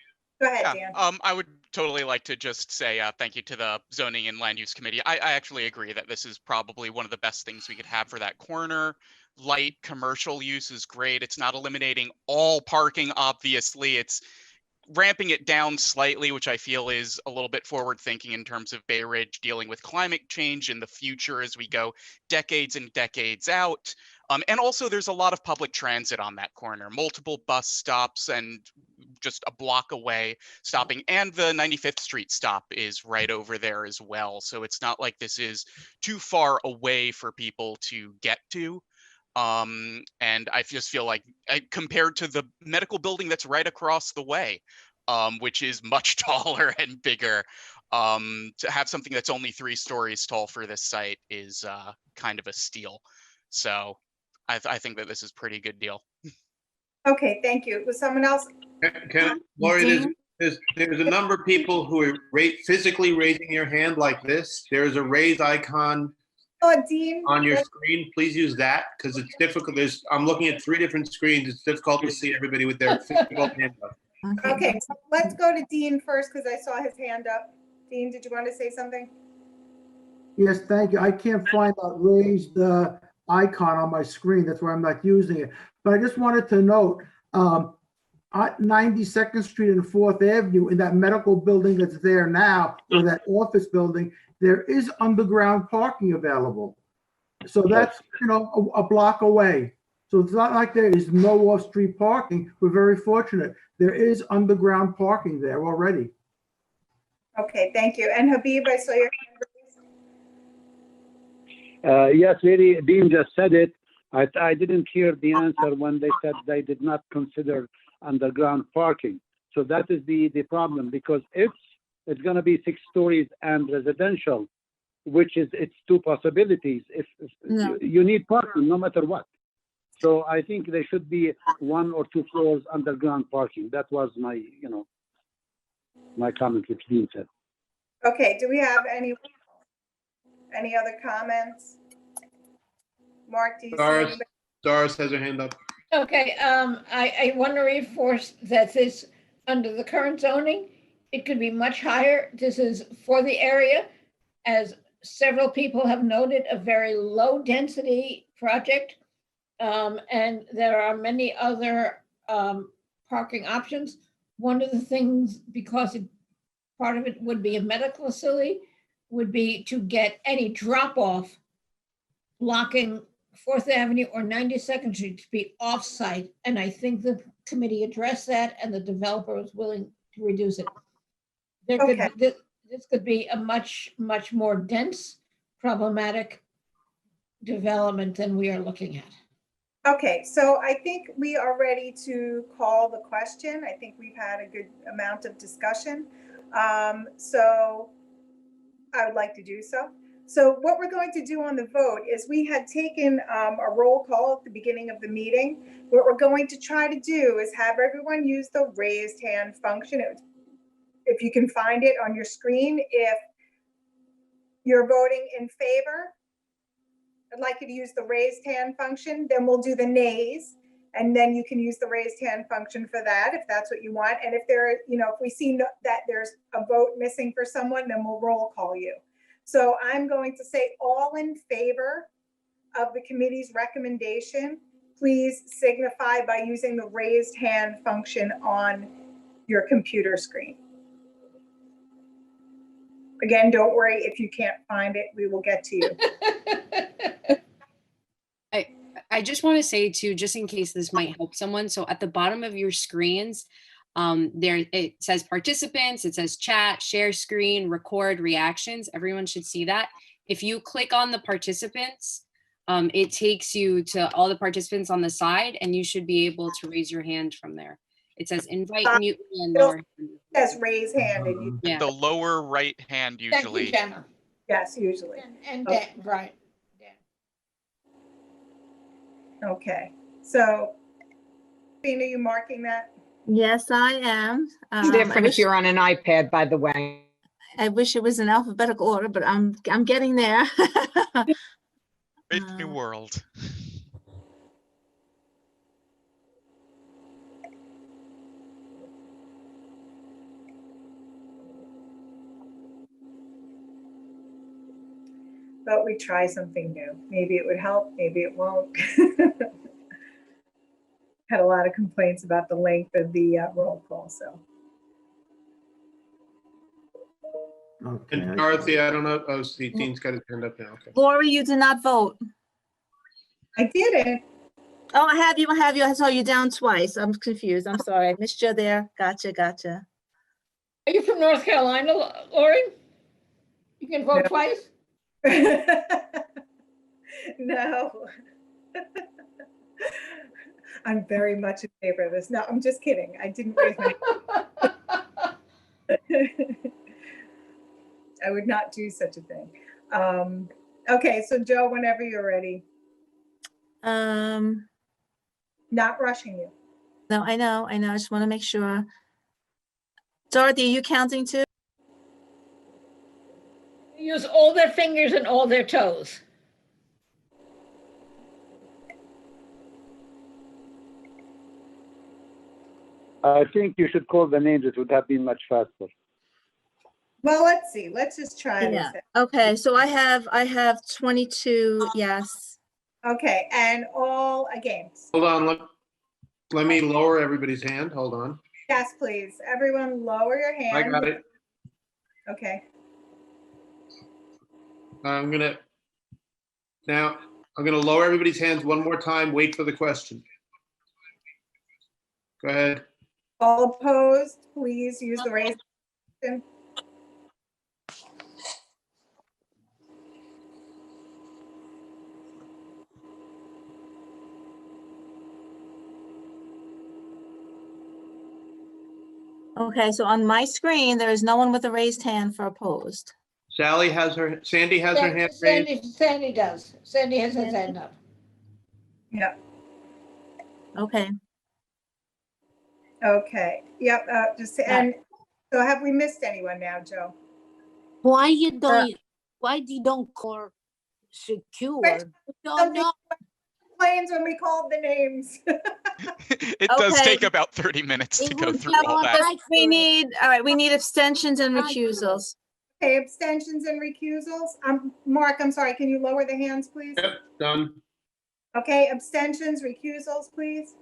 Go ahead, Dan. I would totally like to just say thank you to the Zoning and Land Use Committee. I actually agree that this is probably one of the best things we could have for that corner. Light commercial use is great. It's not eliminating all parking, obviously. It's ramping it down slightly, which I feel is a little bit forward thinking in terms of Bay Ridge dealing with climate change in the future as we go decades and decades out. And also there's a lot of public transit on that corner, multiple bus stops and just a block away stopping, and the 95th Street stop is right over there as well. So it's not like this is too far away for people to get to. And I just feel like compared to the medical building that's right across the way, which is much taller and bigger, to have something that's only 3 stories tall for this site is kind of a steal. So I think that this is a pretty good deal. Okay, thank you. Was someone else? Lori, there's a number of people who are physically raising your hand like this. There's a raise icon Oh, Dean. on your screen. Please use that because it's difficult. I'm looking at 3 different screens. It's difficult to see everybody with their physical hand up. Okay, so let's go to Dean first because I saw his hand up. Dean, did you want to say something? Yes, thank you. I can't find that raised icon on my screen. That's why I'm not using it. But I just wanted to note, at 92nd Street and 4th Avenue, in that medical building that's there now, or that office building, there is underground parking available. So that's, a block away. So it's not like there is no off-street parking. We're very fortunate. There is underground parking there already. Okay, thank you. And Habib, I saw your hand. Yes, really, Dean just said it. I didn't hear the answer when they said they did not consider underground parking. So that is the problem, because if it's going to be 6 stories and residential, which is it's 2 possibilities. If you need parking no matter what. So I think there should be 1 or 2 floors underground parking. That was my, my comment, which Dean said. Okay, do we have any other comments? Mark, do you see anybody? Doris has her hand up. Okay, I want to reinforce that this, under the current zoning, it could be much higher. This is for the area, as several people have noted, a very low density project. And there are many other parking options. One of the things, because part of it would be a medical facility, would be to get any drop-off blocking 4th Avenue or 92nd Street to be off-site. And I think the committee addressed that and the developer was willing to reduce it. This could be a much, much more dense, problematic development than we are looking at. Okay, so I think we are ready to call the question. I think we've had a good amount of discussion. So I would like to do so. So what we're going to do on the vote is we had taken a roll call at the beginning of the meeting. What we're going to try to do is have everyone use the raised hand function. If you can find it on your screen, if you're voting in favor, I'd like you to use the raised hand function, then we'll do the nays. And then you can use the raised hand function for that, if that's what you want. And if if we see that there's a vote missing for someone, then we'll roll call you. So I'm going to say all in favor of the committee's recommendation, please signify by using the raised hand function on your computer screen. Again, don't worry if you can't find it, we will get to you. I just want to say too, just in case this might help someone. So at the bottom of your screens, there it says participants, it says chat, share screen, record, reactions. Everyone should see that. If you click on the participants, it takes you to all the participants on the side, and you should be able to raise your hand from there. It says invite, mute, and lower. It says raise hand. And Yeah. The lower right hand usually. Thank you, Jenna. Yes, usually. And Okay. right. Okay, so, Fina, you marking that? Yes, I am. It's different if you're on an iPad, by the way. I wish it was in alphabetical order, but I'm getting there. Brave new world. But we try something new. Maybe it would help, maybe it won't. Had a lot of complaints about the length of the roll call, so. And Dorothy, I don't know. Oh, see, Dean's got his hand up now. Okay. Lori, you did not vote. I didn't. Oh, I have you. I saw you down twice. I'm confused. I'm sorry. I missed you there. Gotcha. Are you from North Carolina, Lori? You can vote twice? No. I'm very much in favor of this. No, I'm just kidding. I didn't raise my I would not do such a thing. Okay, so Joe, whenever you're ready. Not rushing you. No, I know. I just want to make sure. Dorothy, are you counting too? Use all their fingers and all their toes. I think you should call the names. It would have been much faster. Well, let's see. Let's just try Yeah. this. Okay, so I have 22 yes. Okay, and all against. Hold on, let me lower everybody's hand. Hold on. Yes, please. Everyone lower your hand. I got it. Okay. I'm gonna lower everybody's hands one more time. Wait for the question. Go ahead. All opposed, please use the raise hand. Okay, so on my screen, there is no one with a raised hand for opposed. Sandy has her hand raised. Sandy does. Sandy has his hand up. Yeah. Okay. Okay. Yep. And so have we missed anyone now, Joe? Why you don't call secure? No, no. Planes when we called the names. It does take about 30 minutes to go through all that. We need abstentions and recusals. Okay, abstentions and recusals. Mark, I'm sorry, can you lower the hands, please? Yep, done. Okay, abstentions, recusals, please.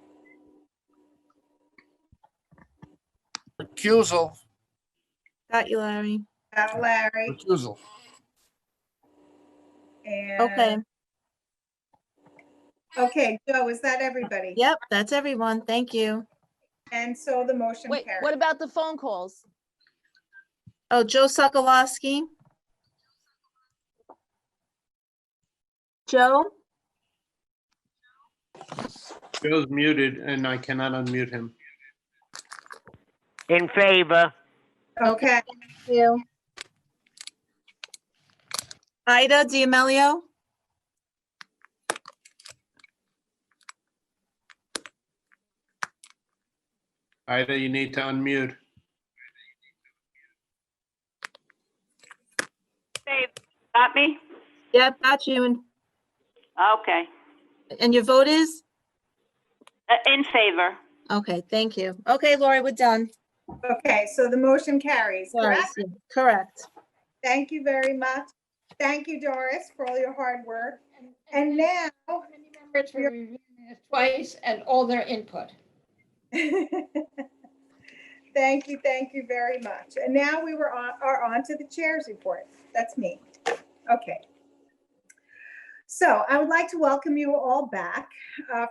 Recusal. Got you, Larry. Got Larry. Recusal. And Okay. Okay, Joe, is that everybody? Yep, that's everyone. Thank you. And so the motion Wait, carries. what about the phone calls? Oh, Joe Sokolowski. Joe? Joe's muted and I cannot unmute him. In favor. Okay. Thank you. Ida D'Amelio? Ida, you need to unmute. Dave, got me? Yep, got you. Okay. And your vote is? In favor. Okay, thank you. Okay, Lori, we're done. Okay, so the motion carries, correct? Yes, correct. Thank you very much. Thank you, Doris, for all your hard work. And now, Members for reviewing this twice and all their input. thank you very much. And now we are on to the chair's report. That's me. Okay. So I would like to welcome you all back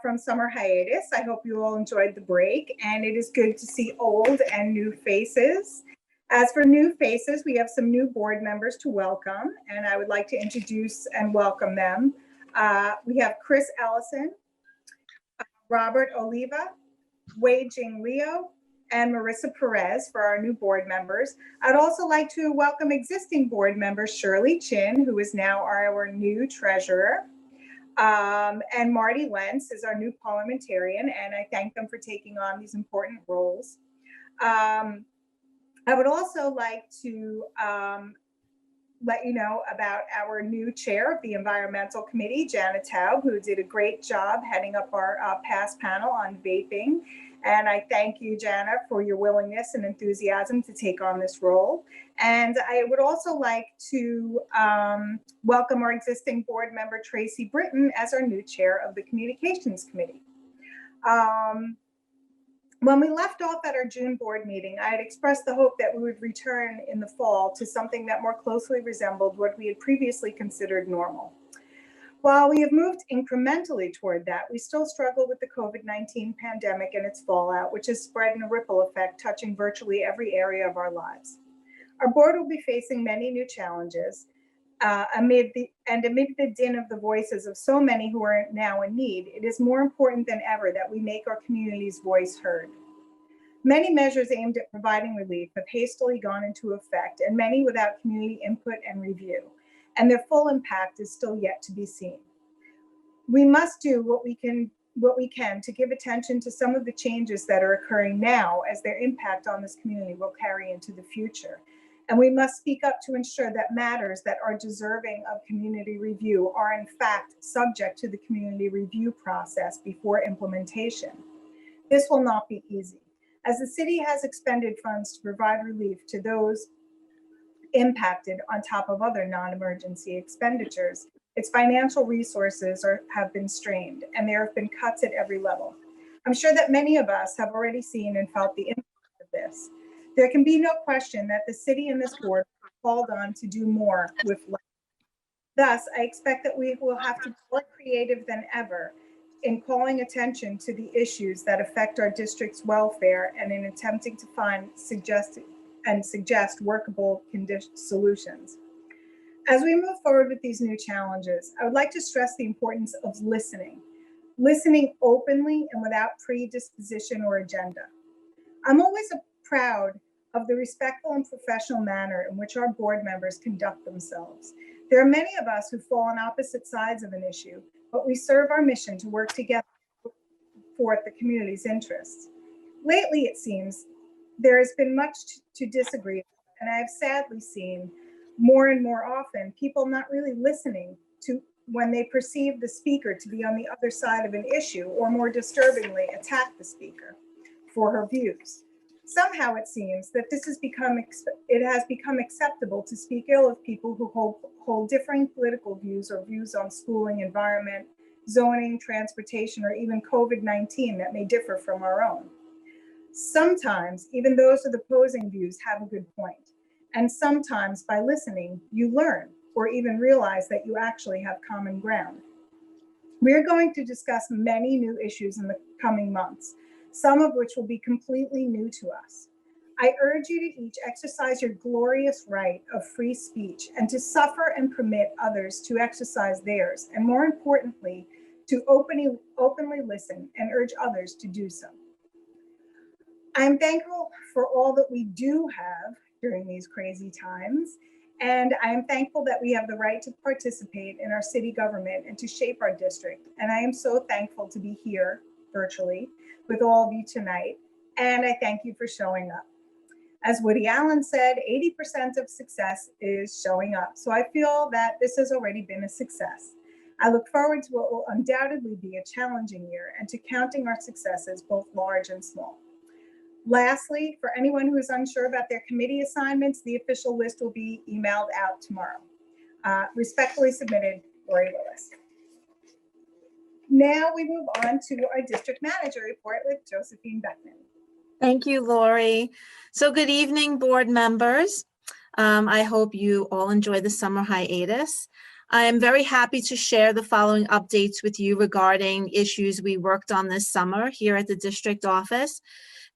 from summer hiatus. I hope you all enjoyed the break, and it is good to see old and new faces. As for new faces, we have some new board members to welcome, and I would like to introduce and welcome them. We have Chris Ellison, Robert Oliva, Wei Jing Leo, and Marissa Perez for our new board members. I'd also like to welcome existing board member Shirley Chin, who is now our new treasurer. And Marty Lentz is our new parliamentarian, and I thank them for taking on these important roles. I would also like to let you know about our new chair of the Environmental Committee, Janet Taub, who did a great job heading up our past panel on vaping. And I thank you, Janet, for your willingness and enthusiasm to take on this role. And I would also like to welcome our existing board member, Tracy Britton, as our new chair of the Communications Committee. When we left off at our June board meeting, I had expressed the hope that we would return in the fall to something that more closely resembled what we had previously considered normal. While we have moved incrementally toward that, we still struggle with the COVID-19 pandemic and its fallout, which has spread in a ripple effect, touching virtually every area of our lives. Our board will be facing many new challenges amid the din of the voices of so many who are now in need. It is more important than ever that we make our community's voice heard. Many measures aimed at providing relief have hastily gone into effect, and many without community input and review, and their full impact is still yet to be seen. We must do what we can what we can to give attention to some of the changes that are occurring now as their impact on this community will carry into the future. And we must speak up to ensure that matters that are deserving of community review are in fact subject to the community review process before implementation. This will not be easy, as the city has expended funds to provide relief to those impacted on top of other non-emergency expenditures. Its financial resources have been strained, and there have been cuts at every level. I'm sure that many of us have already seen and felt the impact of this. There can be no question that the city and this board are called on to do more with less. Thus, I expect that we will have to be more creative than ever in calling attention to the issues that affect our district's welfare and in attempting to find suggest workable solutions. As we move forward with these new challenges, I would like to stress the importance of listening openly and without predisposition or agenda. I'm always proud of the respectful and professional manner in which our board members conduct themselves. There are many of us who fall on opposite sides of an issue, but we serve our mission to work together for the community's interests. Lately, it seems, there has been much to disagree, and I have sadly seen more and more often people not really listening to when they perceive the speaker to be on the other side of an issue, or more disturbingly, attack the speaker for her views. Somehow it seems that it has become acceptable to speak ill of people who hold differing political views or views on schooling, environment, zoning, transportation, or even COVID-19 that may differ from our own. Sometimes even those with opposing views have a good point. And sometimes by listening, you learn or even realize that you actually have common ground. We're going to discuss many new issues in the coming months, some of which will be completely new to us. I urge you to each exercise your glorious right of free speech and to suffer and permit others to exercise theirs, and more importantly, to openly listen and urge others to do so. I am thankful for all that we do have during these crazy times, and I am thankful that we have the right to participate in our city government and to shape our district. And I am so thankful to be here virtually with all of you tonight, and I thank you for showing up. As Woody Allen said, 80% of success is showing up. So I feel that this has already been a success. I look forward to what will undoubtedly be a challenging year and to counting our successes, both large and small. Lastly, for anyone who is unsure about their committee assignments, the official list will be emailed out tomorrow. Respectfully submitted, Lori Lewis. Now we move on to our district manager report with Josephine Beckman. Thank you, Lori. So good evening, board members. I hope you all enjoy the summer hiatus. I am very happy to share the following updates with you regarding issues we worked on this summer here at the district office.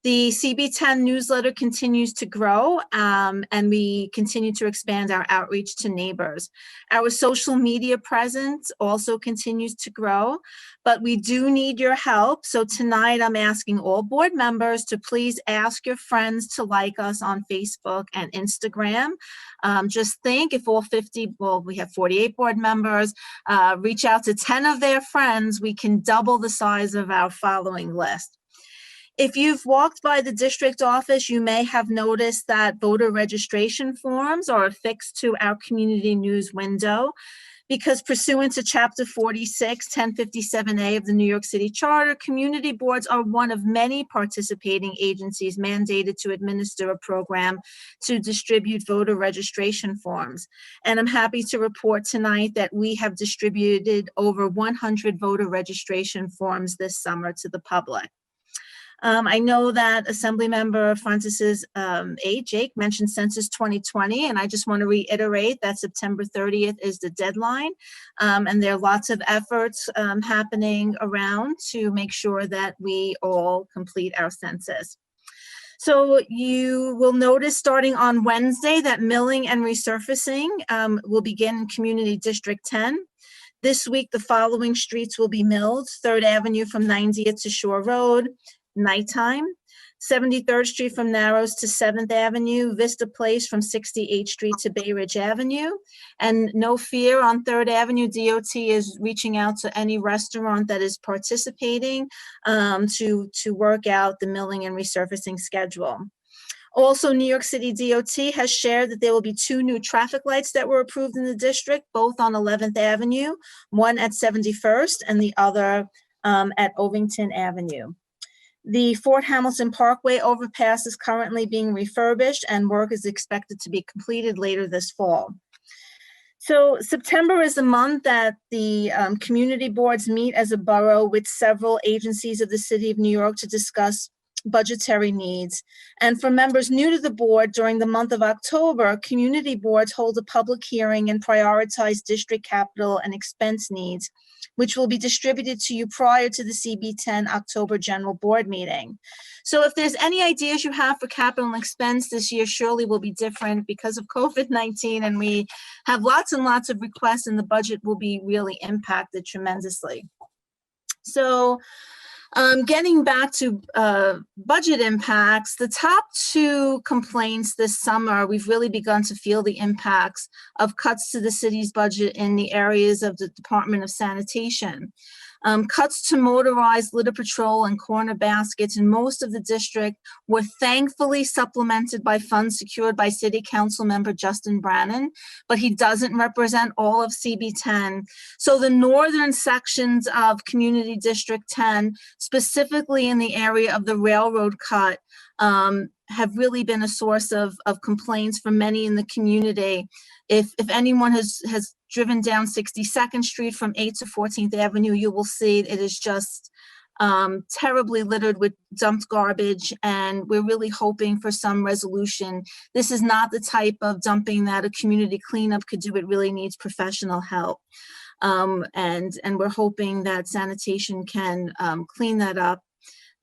The CB10 newsletter continues to grow, and we continue to expand our outreach to neighbors. Our social media presence also continues to grow, but we do need your help. So tonight I'm asking all board members to please ask your friends to like us on Facebook and Instagram. Just think if all 50, well, we have 48 board members, reach out to 10 of their friends, we can double the size of our following list. If you've walked by the district office, you may have noticed that voter registration forms are affixed to our community news window because pursuant to Chapter 46, 1057A of the New York City Charter, community boards are one of many participating agencies mandated to administer a program to distribute voter registration forms. And I'm happy to report tonight that we have distributed over 100 voter registration forms this summer to the public. I know that Assemblymember Francis's Jake mentioned Census 2020, and I just want to reiterate that September 30th is the deadline, and there are lots of efforts happening around to make sure that we all complete our census. So you will notice starting on Wednesday that milling and resurfacing will begin in Community District 10. This week, the following streets will be milled: 3rd Avenue from 90th to Shore Road, nighttime. 73rd Street from Narrows to 7th Avenue, Vista Place from 68th Street to Bay Ridge Avenue. And no fear, on 3rd Avenue, DOT is reaching out to any restaurant that is participating to work out the milling and resurfacing schedule. Also, New York City DOT has shared that there will be 2 new traffic lights that were approved in the district, both on 11th Avenue, one at 71st and the other at Ovington Avenue. The Fort Hamilton Parkway overpass is currently being refurbished and work is expected to be completed later this fall. So September is a month that the community boards meet as a borough with several agencies of the City of New York to discuss budgetary needs. And for members new to the board, during the month of October, community boards hold a public hearing and prioritize district capital and expense needs, which will be distributed to you prior to the CB10 October General Board meeting. So if there's any ideas you have for capital and expense this year, surely will be different because of COVID-19, and we have lots and lots of requests, and the budget will be really impacted tremendously. So getting back to budget impacts, the top 2 complaints this summer, we've really begun to feel the impacts of cuts to the city's budget in the areas of the Department of Sanitation. Cuts to motorized litter patrol and corner baskets in most of the district were thankfully supplemented by funds secured by City Council member Justin Brannan, but he doesn't represent all of CB10. So the northern sections of Community District 10, specifically in the area of the railroad cut, have really been a source of complaints for many in the community. If anyone has driven down 62nd Street from 8th to 14th Avenue, you will see it is just terribly littered with dumped garbage, and we're really hoping for some resolution. This is not the type of dumping that a community cleanup could do. It really needs professional help. And we're hoping that sanitation can clean that up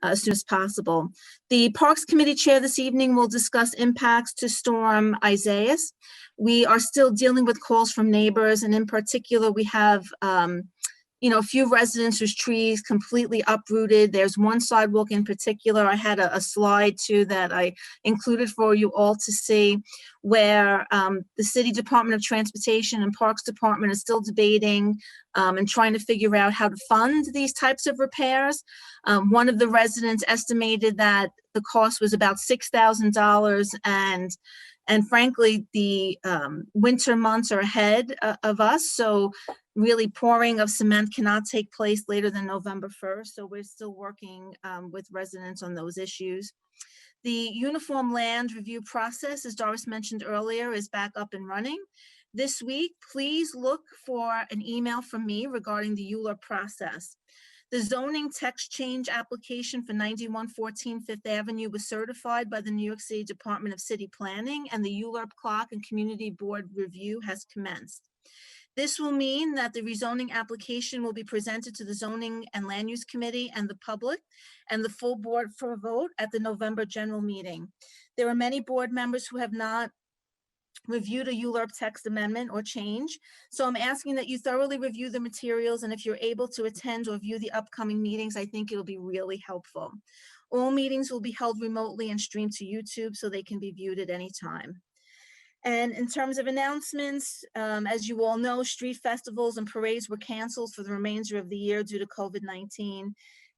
as soon as possible. The Parks Committee Chair this evening will discuss impacts to Storm Isaias. We are still dealing with calls from neighbors, and in particular, we have a few residents whose trees completely uprooted. There's one sidewalk in particular. I had a slide too that I included for you all to see, where the City Department of Transportation and Parks Department is still debating and trying to figure out how to fund these types of repairs. One of the residents estimated that the cost was about $6,000, and frankly, the winter months are ahead of us, so really pouring of cement cannot take place later than November 1st, so we're still working with residents on those issues. The uniform land review process, as Doris mentioned earlier, is back up and running. This week, please look for an email from me regarding the ULURP process. The zoning text change application for 9114 Fifth Avenue was certified by the New York City Department of City Planning, and the ULURP clock and community board review has commenced. This will mean that the rezoning application will be presented to the Zoning and Land Use Committee and the public and the full board for a vote at the November general meeting. There are many board members who have not reviewed a ULURP text amendment or change, so I'm asking that you thoroughly review the materials, and if you're able to attend or view the upcoming meetings, I think it'll be really helpful. All meetings will be held remotely and streamed to YouTube so they can be viewed at any time. And in terms of announcements, as you all know, street festivals and parades were canceled for the remainder of the year due to COVID-19.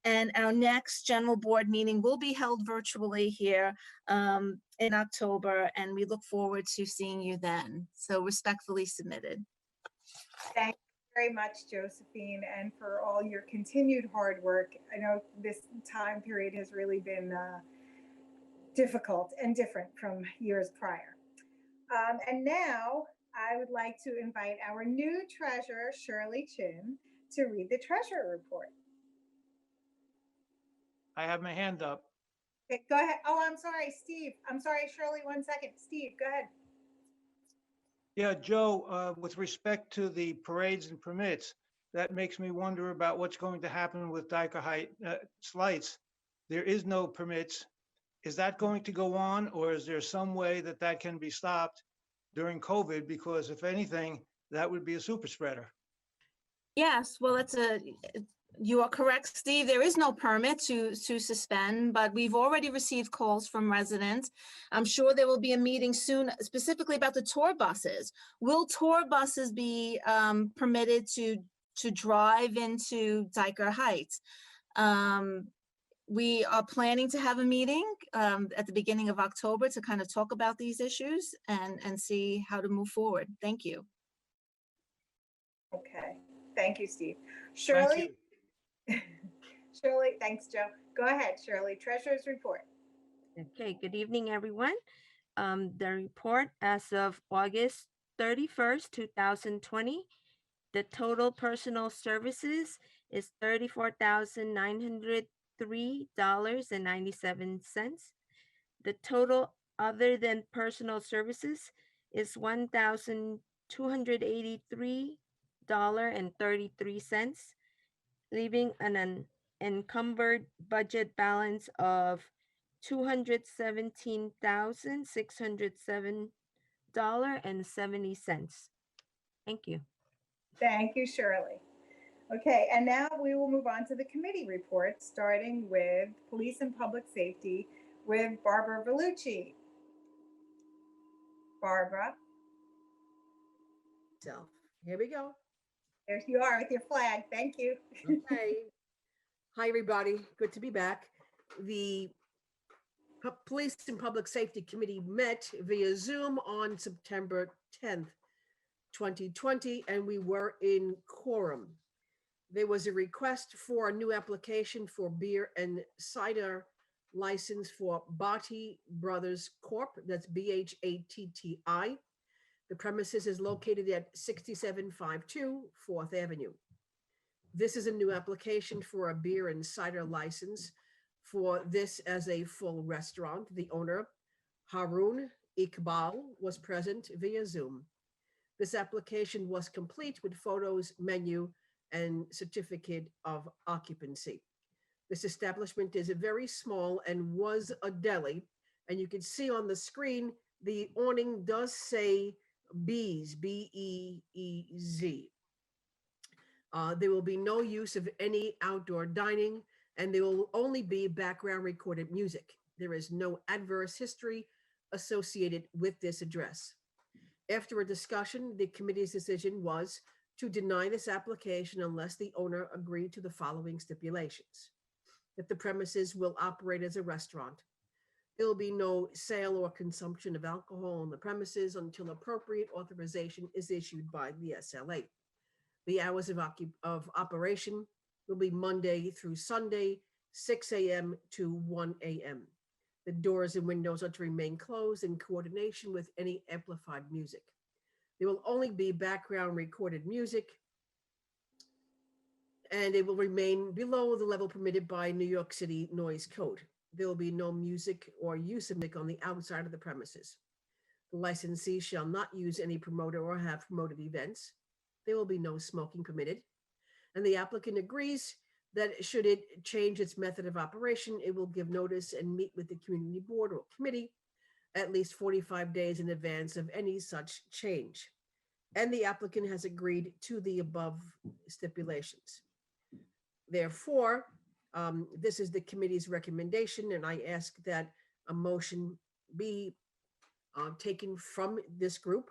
And our next general board meeting will be held virtually here in October, and we look forward to seeing you then. So respectfully submitted. Thank you very much, Josephine, and for all your continued hard work. I know this time period has really been difficult and different from years prior. And now I would like to invite our new treasurer, Shirley Chin, to read the treasurer report. I have my hand up. Okay, go ahead. Oh, I'm sorry, Steve. I'm sorry, Shirley, 1 second. Steve, go ahead. Yeah, Joe, with respect to the parades and permits, that makes me wonder about what's going to happen with Diker lights. There is no permits. Is that going to go on, or is there some way that that can be stopped during COVID? Because if anything, that would be a super spreader. Yes, well, You are correct, Steve. There is no permit to suspend, but we've already received calls from residents. I'm sure there will be a meeting soon specifically about the tour buses. Will tour buses be permitted to drive into Diker Heights? We are planning to have a meeting at the beginning of October to kind of talk about these issues and see how to move forward. Thank you. Okay, thank you, Steve. Shirley? Shirley, thanks, Joe. Go ahead, Shirley. Treasurer's report. Okay, good evening, everyone. The report as of August 31st, 2020, the total personal services is $34,903.97. The total other than personal services is $1,283.33, leaving an encumbered budget balance of $217,607.70. Thank you. Thank you, Shirley. Okay, and now we will move on to the committee reports, starting with Police and Public Safety with Barbara Vellucci. Barbara. So here we go. There you are with your flag. Thank you. Okay. Hi, everybody. Good to be back. The Police and Public Safety Committee met via Zoom on September 10th, 2020, and we were in quorum. There was a request for a new application for beer and cider license for Bharti Brothers Corp. That's BHATTI. The premises is located at 6752 4th Avenue. This is a new application for a beer and cider license for this as a full restaurant. The owner, Harun Iqbal, was present via Zoom. This application was complete with photos, menu, and certificate of occupancy. This establishment is a very small and was a deli, and you can see on the screen, the awning does say Bees, B-E-E-Z. There will be no use of any outdoor dining, and there will only be background recorded music. There is no adverse history associated with this address. After a discussion, the committee's decision was to deny this application unless the owner agreed to the following stipulations: that the premises will operate as a restaurant. There will be no sale or consumption of alcohol on the premises until appropriate authorization is issued by the SLA. The hours of operation will be Monday through Sunday, 6 a.m. to 1 a.m. The doors and windows are to remain closed in coordination with any amplified music. There will only be background recorded music, and it will remain below the level permitted by New York City Noise Code. There will be no music or use of music on the outside of the premises. The licensee shall not use any promoter or have promoted events. There will be no smoking permitted. And the applicant agrees that should it change its method of operation, it will give notice and meet with the community board or committee at least 45 days in advance of any such change. And the applicant has agreed to the above stipulations. Therefore, this is the committee's recommendation, and I ask that a motion be taken from this group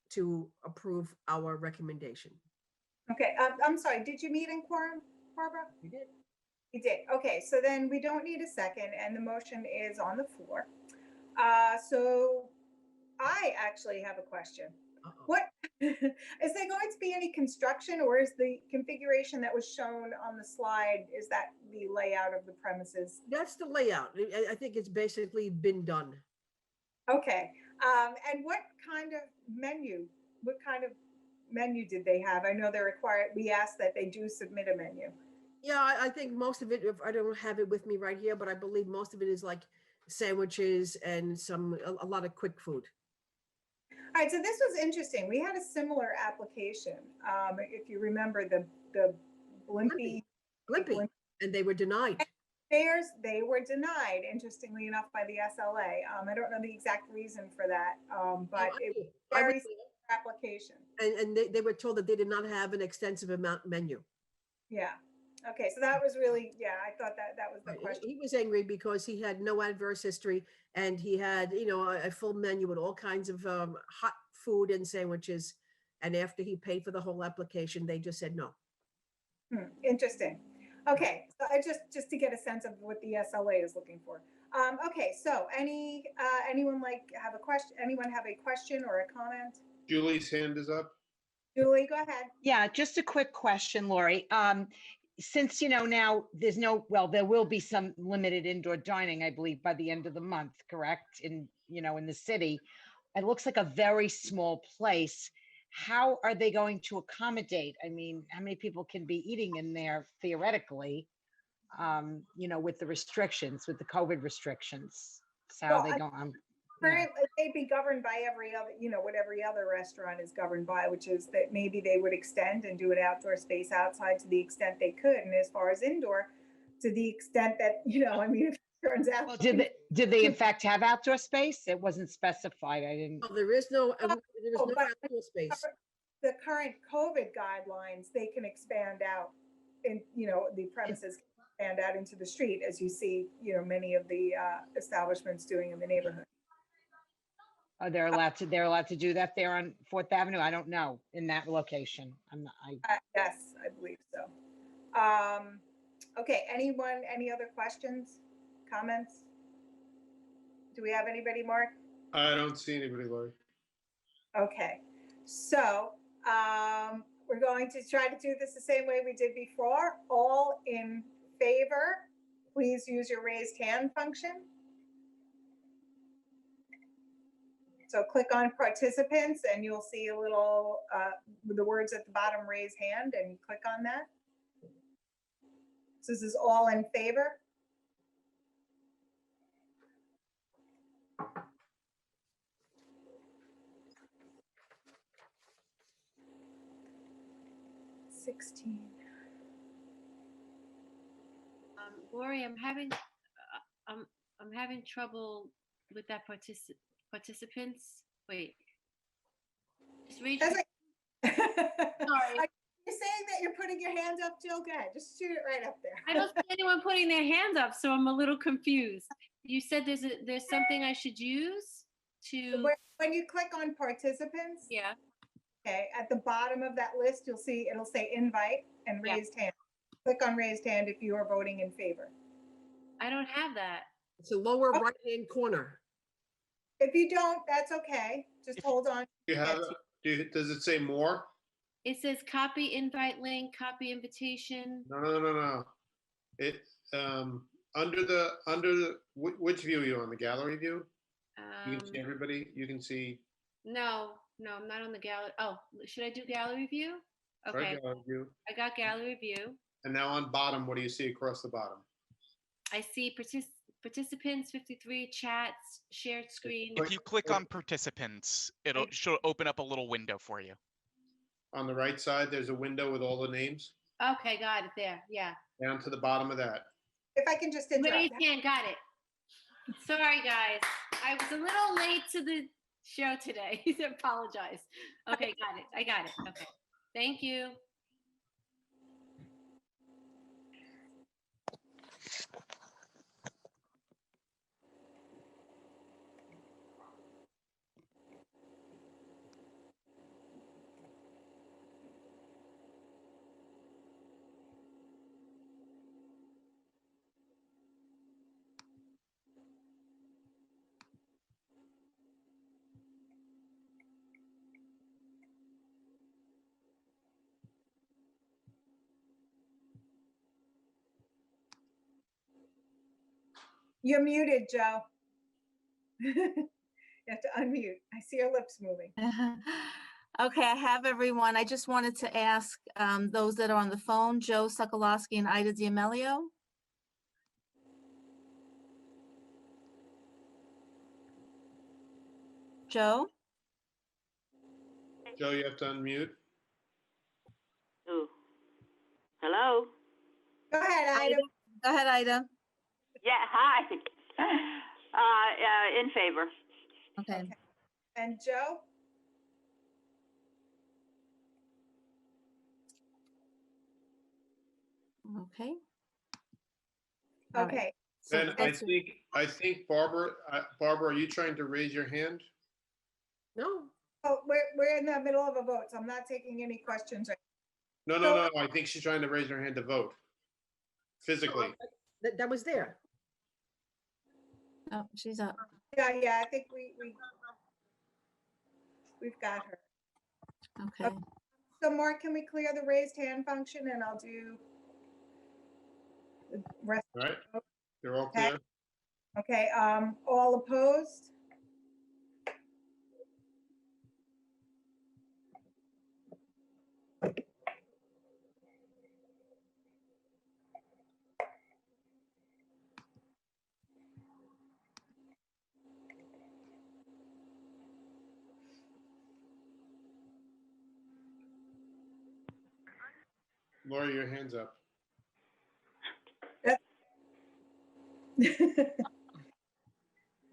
to approve our recommendation. Okay, I'm sorry, did you meet in quorum, Barbara? We did. You did, okay, so then we don't need a second, and the motion is on the floor. So I actually have a question. What, is there going to be any construction, or is the configuration that was shown on the slide, is that the layout of the premises? That's the layout. I think it's basically been done. Okay, and what kind of menu did they have? I know they're required, we asked that they do submit a menu. Yeah, I think most of it, if I don't have it with me right here, but I believe most of it is like sandwiches and a lot of quick food. All right, so this was interesting. We had a similar application. If you remember the Blimpie, and they were denied. They were denied, interestingly enough, by the SLA. I don't know the exact reason for that, but it was a very similar application. And they were told that they did not have an extensive amount menu. Yeah. Okay, so that was really, yeah, I thought that was the Right, question. he was angry because he had no adverse history and he had, you know, a full menu with all kinds of hot food and sandwiches. And after he paid for the whole application, they just said no. Interesting. Okay, so I just to get a sense of what the SLA is looking for. Okay, so anyone have a question? Anyone have a question or a comment? Julie's hand is up. Julie, go ahead. Yeah, just a quick question, Lori. Since, you know, now there's no, well, there will be some limited indoor dining, I believe, by the end of the month, correct? In, you know, in the city. It looks like a very small place. How are they going to accommodate? I mean, how many people can be eating in there theoretically? You know, with the restrictions, with the COVID restrictions. So how are they going? Currently, they'd be governed by every other, you know, what every other restaurant is governed by, which is that maybe they would extend and do an outdoor space outside to the extent they could. And as far as indoor, to the extent that, you know, I mean, if it turns out. Well, did they in fact have outdoor space? It wasn't specified. I didn't. No, there is no outdoor space. The current COVID guidelines, they can expand out in, you know, the premises can expand out into the street, as you see, you know, many of the establishments doing in the neighborhood. Are they allowed to do that there on 4th Avenue? I don't know, in that location. I'm not, Yes, I believe so. Okay, any other questions, comments? Do we have anybody, Mark? I don't see anybody, Lori. Okay, so we're going to try to do this the same way we did before. All in favor, please use your raised hand function. So click on participants and you'll see a little, the words at the bottom, raise hand, and you click on that. So this is all in favor. Lori, I'm having trouble with that participants. Wait. Just read. Sorry. You're saying that you're putting your hand up, Jill? Go ahead. Just shoot it right up there. I don't see anyone putting their hand up, so I'm a little confused. You said there's something I should use to. When you click on participants. Yeah. Okay, at the bottom of that list, you'll see it'll say invite and raised hand. Click on raised hand if you are voting in favor. I don't have that. It's a lower right-hand corner. If you don't, that's okay. Just hold on. You have, does it say more? It says copy invite link, copy invitation. No. It, under the, which view are you on? The gallery view? You can see everybody, you can see. No, I'm not on the gallery. Oh, should I do gallery view? Okay. Gallery view. I got gallery view. And now on bottom, what do you see across the bottom? I see participants, 53, chats, shared screen. If you click on participants, should open up a little window for you. On the right side, there's a window with all the names. Okay, got it there. Yeah. Down to the bottom of that. If I can just interrupt. Raise hand, got it. Sorry, guys. I was a little late to the show today. I apologize. Okay, got it. I got it. Okay. Thank you. You're muted, Joe. You have to unmute. I see your lips moving. Okay, I have everyone. I just wanted to ask those that are on the phone, Joe Sokolowski and Ida D'Amelio. Joe? Joe, you have to unmute. Ooh. Hello? Go ahead, Ida. Go ahead, Ida. Yeah, hi. In favor. Okay. And Joe? Okay. All right. Okay, So And that's- I think Barbara, Barbara, are you trying to raise your hand? No, oh, we're in the middle of a vote, so I'm not taking any questions right. No, no, no, I think she's trying to raise her hand to vote. Physically. that was there. Oh, she's up. Yeah, I think we've got her. Okay. So Mark, can we clear the raised hand function and I'll do the rest? All right, they're all Okay. clear? Okay, all opposed? Laura, your hand's up.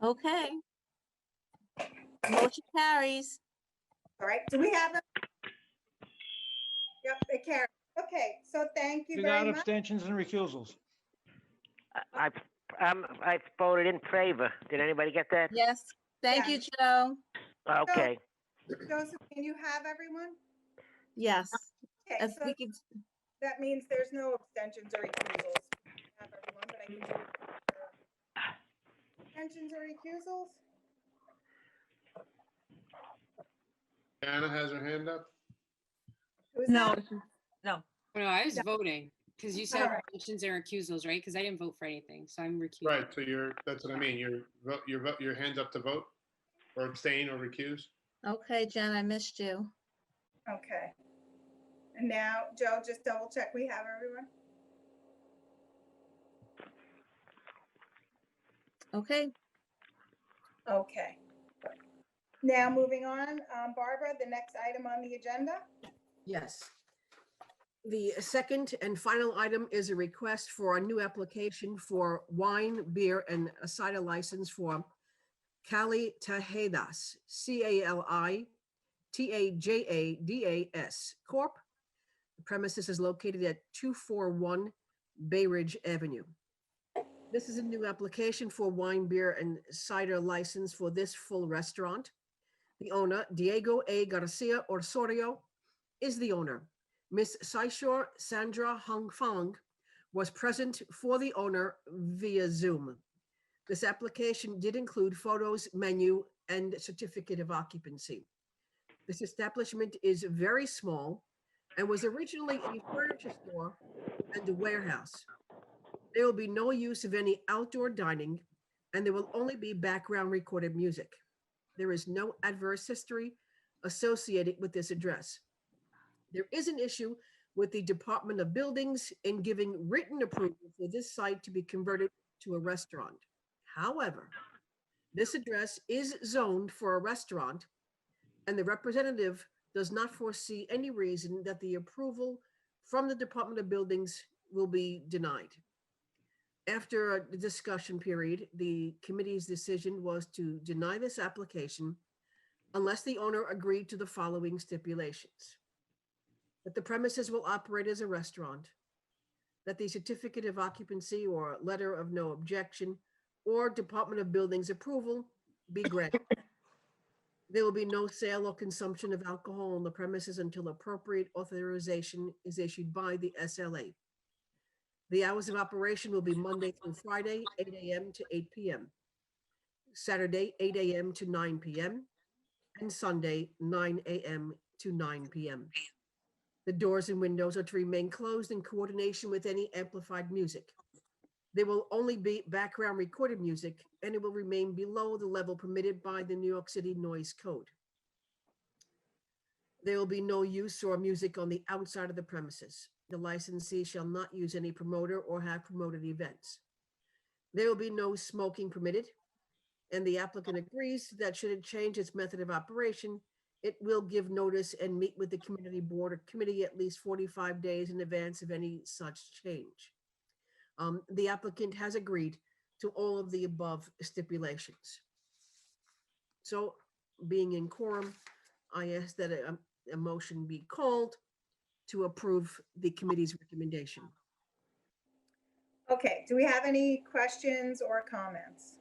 Okay. Motion carries. All right, do we have them? Yep, they carry. Okay, so thank you Without very much. abstentions and recusals. I voted in favor. Did anybody get that? Yes. Thank you, Joe. Okay. Joseph, can you have everyone? Yes. Okay, If so we could, that means there's no abstentions or recusals. Have everyone, but I can do abstentions or recusals? Anna has her hand up. No. Oh, no, I was No. voting because you said All right. abstentions and recusals, right? Because I didn't vote for anything, so I'm recused. Right, so that's what I mean, your hand's up to vote or abstain or recuse? okay, Jen, I missed you. Okay. And now, Joe, just double check we have everyone. Okay. Okay. Now, moving on, Barbara, the next item on the agenda? Yes. The second and final item is a request for a new application for wine, beer, and a cider license for Cali Tajadas, CALI-TAJADAS Corp. The premises is located at 241 Bay Ridge Avenue. This is a new application for wine, beer, and cider license for this full restaurant. The owner, Diego A. Garcia Osorio, is the owner. Miss Saishore Sandra Hong Fong was present for the owner via Zoom. This application did include photos, menu, and certificate of occupancy. This establishment is very small and was originally a furniture store and a warehouse. There will be no use of any outdoor dining, and there will only be background recorded music. There is no adverse history associated with this address. There is an issue with the Department of Buildings in giving written approval for this site to be converted to a restaurant. However, this address is zoned for a restaurant, and the representative does not foresee any reason that the approval from the Department of Buildings will be denied. After a discussion period, the committee's decision was to deny this application unless the owner agreed to the following stipulations: that the premises will operate as a restaurant, that the certificate of occupancy or letter of no objection or Department of Buildings approval be granted. There will be no sale or consumption of alcohol on the premises until appropriate authorization is issued by the SLA. The hours of operation will be Monday through Friday, 8 a.m. to 8 p.m. Saturday, 8 a.m. to 9 p.m. and Sunday, 9 a.m. to 9 p.m. The doors and windows are to remain closed in coordination with any amplified music. There will only be background recorded music, and it will remain below the level permitted by the New York City Noise Code. There will be no use or music on the outside of the premises. The licensee shall not use any promoter or have promoted events. There will be no smoking permitted, and the applicant agrees that should it change its method of operation, it will give notice and meet with the community board or committee at least 45 days in advance of any such change. The applicant has agreed to all of the above stipulations. So, being in quorum, I ask that a motion be called to approve the committee's recommendation. Okay, do we have any questions or comments?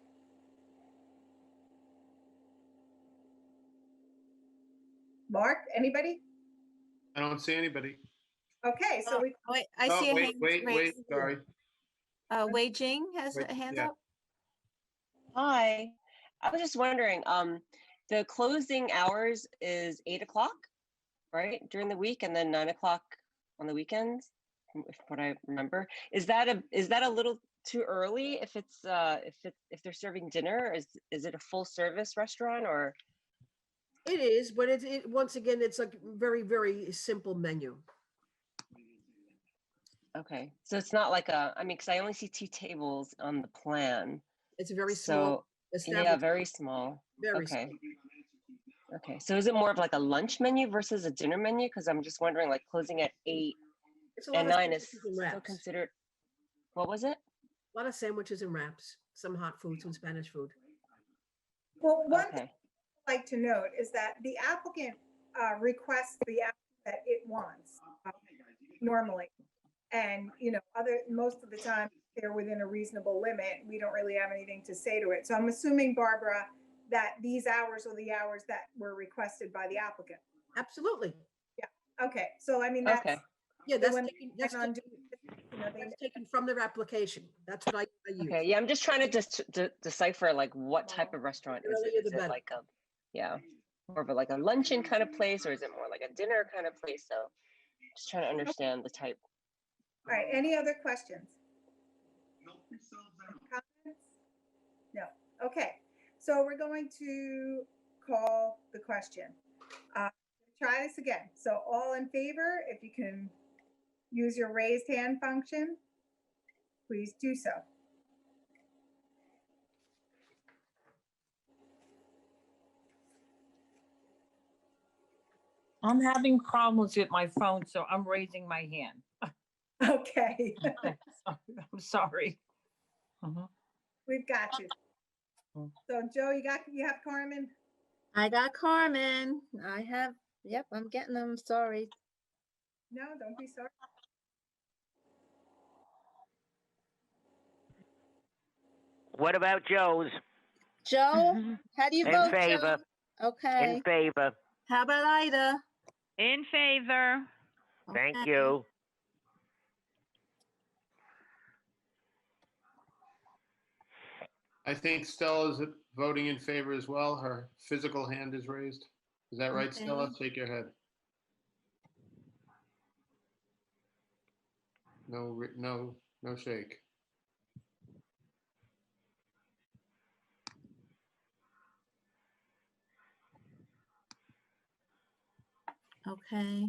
Mark, anybody? I don't see anybody. Okay, so we. Wait, I Oh, see a wait, hand wait, raised. sorry. Wei Jing has Wait, a hand yeah. up. Hi, I was just wondering, the closing hours is 8 o'clock, right? During the week and then 9 o'clock on the weekends, from what I remember. Is that a little too early if it's, if they're serving dinner? Is it a full service restaurant or? It is, but once again, it's a very, very simple menu. Okay, so it's not like I mean, because I only see 2 tables on the plan. It's a very So, small yeah, establishment. very small. Very Okay. Okay, so is it more of like a lunch menu versus a dinner menu? Because I'm just wondering, like closing at 8 It's a lot and of 9 is sandwiches and still wraps. considered, what was it? A lot of sandwiches and wraps, some hot food, some Spanish food. Well, one thing I'd like to note is that the applicant requests the app that it wants normally. And, you know, most of the time, they're within a reasonable limit. We don't really have anything to say to it. So I'm assuming, Barbara, that these hours are the hours that were requested by the applicant. Absolutely. Yeah. Okay. So I mean, that's. Okay. Yeah, so that's when taken, they plan on doing, you know, that's taken from their application. That's what I use. Okay, yeah, I'm just trying to just decipher like what type of restaurant is it? earlier the Is it better. like a, yeah, more of a like a luncheon kind of place, or is it more like a dinner kind of place? So just trying to understand the type. All right. Any other questions? Comments? No. Okay. So we're going to call the question. Try this again. So all in favor, if you can use your raised hand function, please do so. I'm having problems with my phone, so I'm raising my hand. Okay. I'm sorry. We've got you. So Joe, you have Carmen? I got Carmen. Yep, I'm getting them. Sorry. No, don't be sorry. What about Joe's? Joe, how do you In vote, favor. Joe? Okay. In favor. How about Ida? In favor. Thank Okay. you. I think Stella's voting in favor as well. Her physical hand is raised. Is that right, Stella? Okay. Shake your head. No shake. Okay.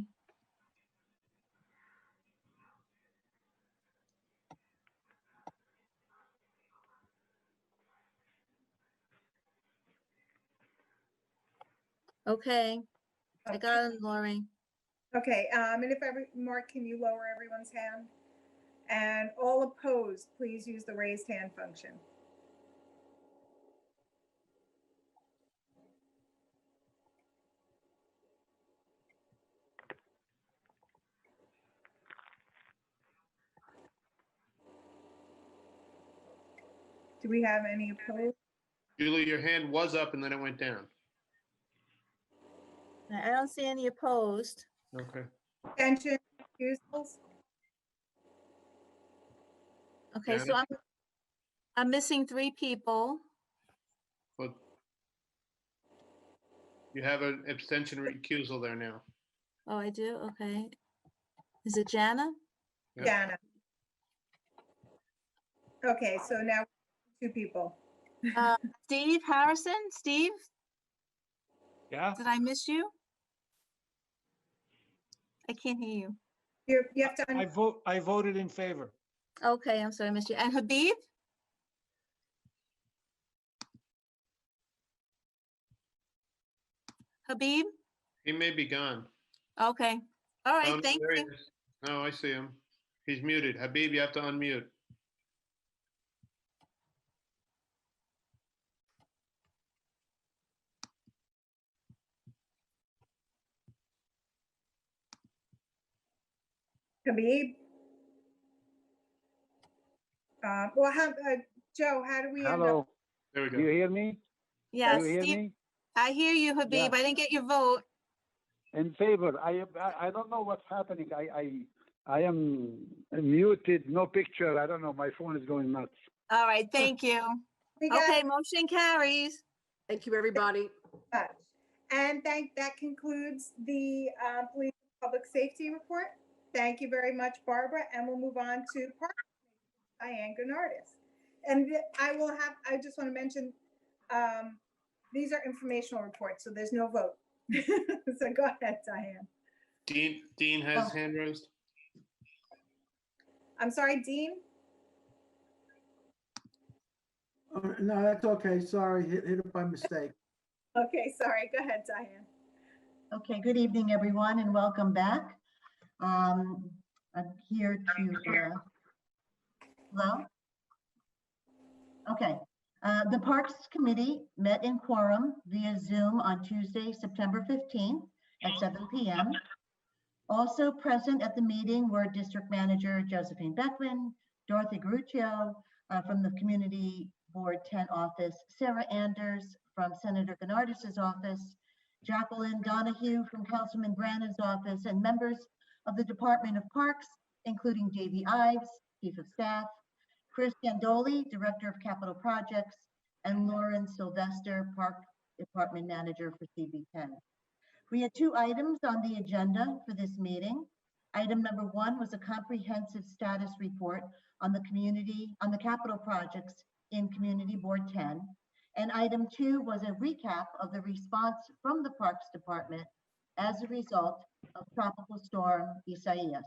Okay. I got it, Lori. Okay, and if Mark, can you lower everyone's hand? And all opposed, please use the raised hand function. Do we have any opposed? Julie, your hand was up and then it went down. I don't see any opposed. Okay. Abstentions, refusals? Okay, so Janet? I'm missing 3 people. Well, you have an abstention recusal there now. Oh, I do? Okay. Is it Jana? Yeah. Jana. Okay, so now 2 people. Steve Harrison? Steve? Yeah. Did I miss you? I can't hear you. You have to. I voted in favor. Okay, I'm sorry, I missed you. And Habib? Habib? He may be gone. Okay. All right, Oh, no, thank there he you. is. No, I see him. He's muted. Habib, you have to unmute. Habib? Joe, how do we end up? Hello, There we do you go. hear me? Yes, Do you hear Steve, me? I hear you, Yeah. Habib. I didn't get your vote. In favor. I don't know what's happening. I am muted, no picture. I don't know. My phone is going nuts. All right, thank you. We got Okay, it. motion carries. Thank you, everybody. And that concludes the police and public safety report. Thank you very much, Barbara. And we'll move on to Park Diane Gonardis. And I just want to mention, these are informational reports, so there's no vote. So go ahead, Diane. Dean has hand raised. I'm sorry, Dean? No, that's okay. Sorry, hit it by mistake. Okay, sorry. Go ahead, Diane. Okay, good evening, everyone, and welcome back. I'm here to, hello? Okay, the Parks Committee met in quorum via Zoom on Tuesday, September 15th at 7 p.m. Also present at the meeting were District Manager Josephine Beckman, Dorothy Garuccio from the Community Board 10 office, Sarah Anders from Senator Gonardis' office, Jacqueline Donahue from Councilman Brannan's office, and members of the Department of Parks, including J.B. Ives, Chief of Staff, Chris Gandoli, Director of Capital Projects, and Lauren Sylvester, Park Department Manager for CB10. We had 2 items on the agenda for this meeting. Item number 1 was a comprehensive status report on the capital projects in Community Board 10. And item 2 was a recap of the response from the Parks Department as a result of Tropical Storm Isaias.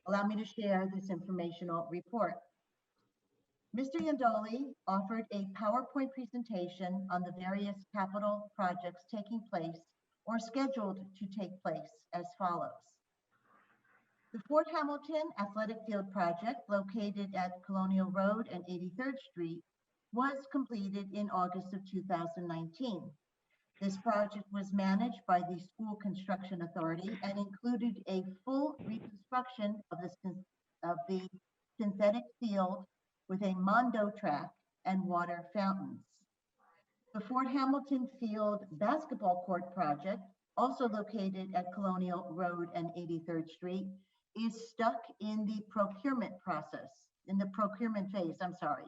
Allow me to share this informational report. Mr. Yandoli offered a PowerPoint presentation on the various capital projects taking place or scheduled to take place as follows. The Fort Hamilton Athletic Field project, located at Colonial Road and 83rd Street, was completed in August of 2019. This project was managed by the School Construction Authority and included a full reconstruction of the synthetic field with a Mondo track and water fountains. The Fort Hamilton Field basketball court project, also located at Colonial Road and 83rd Street, is stuck in the procurement phase, I'm sorry.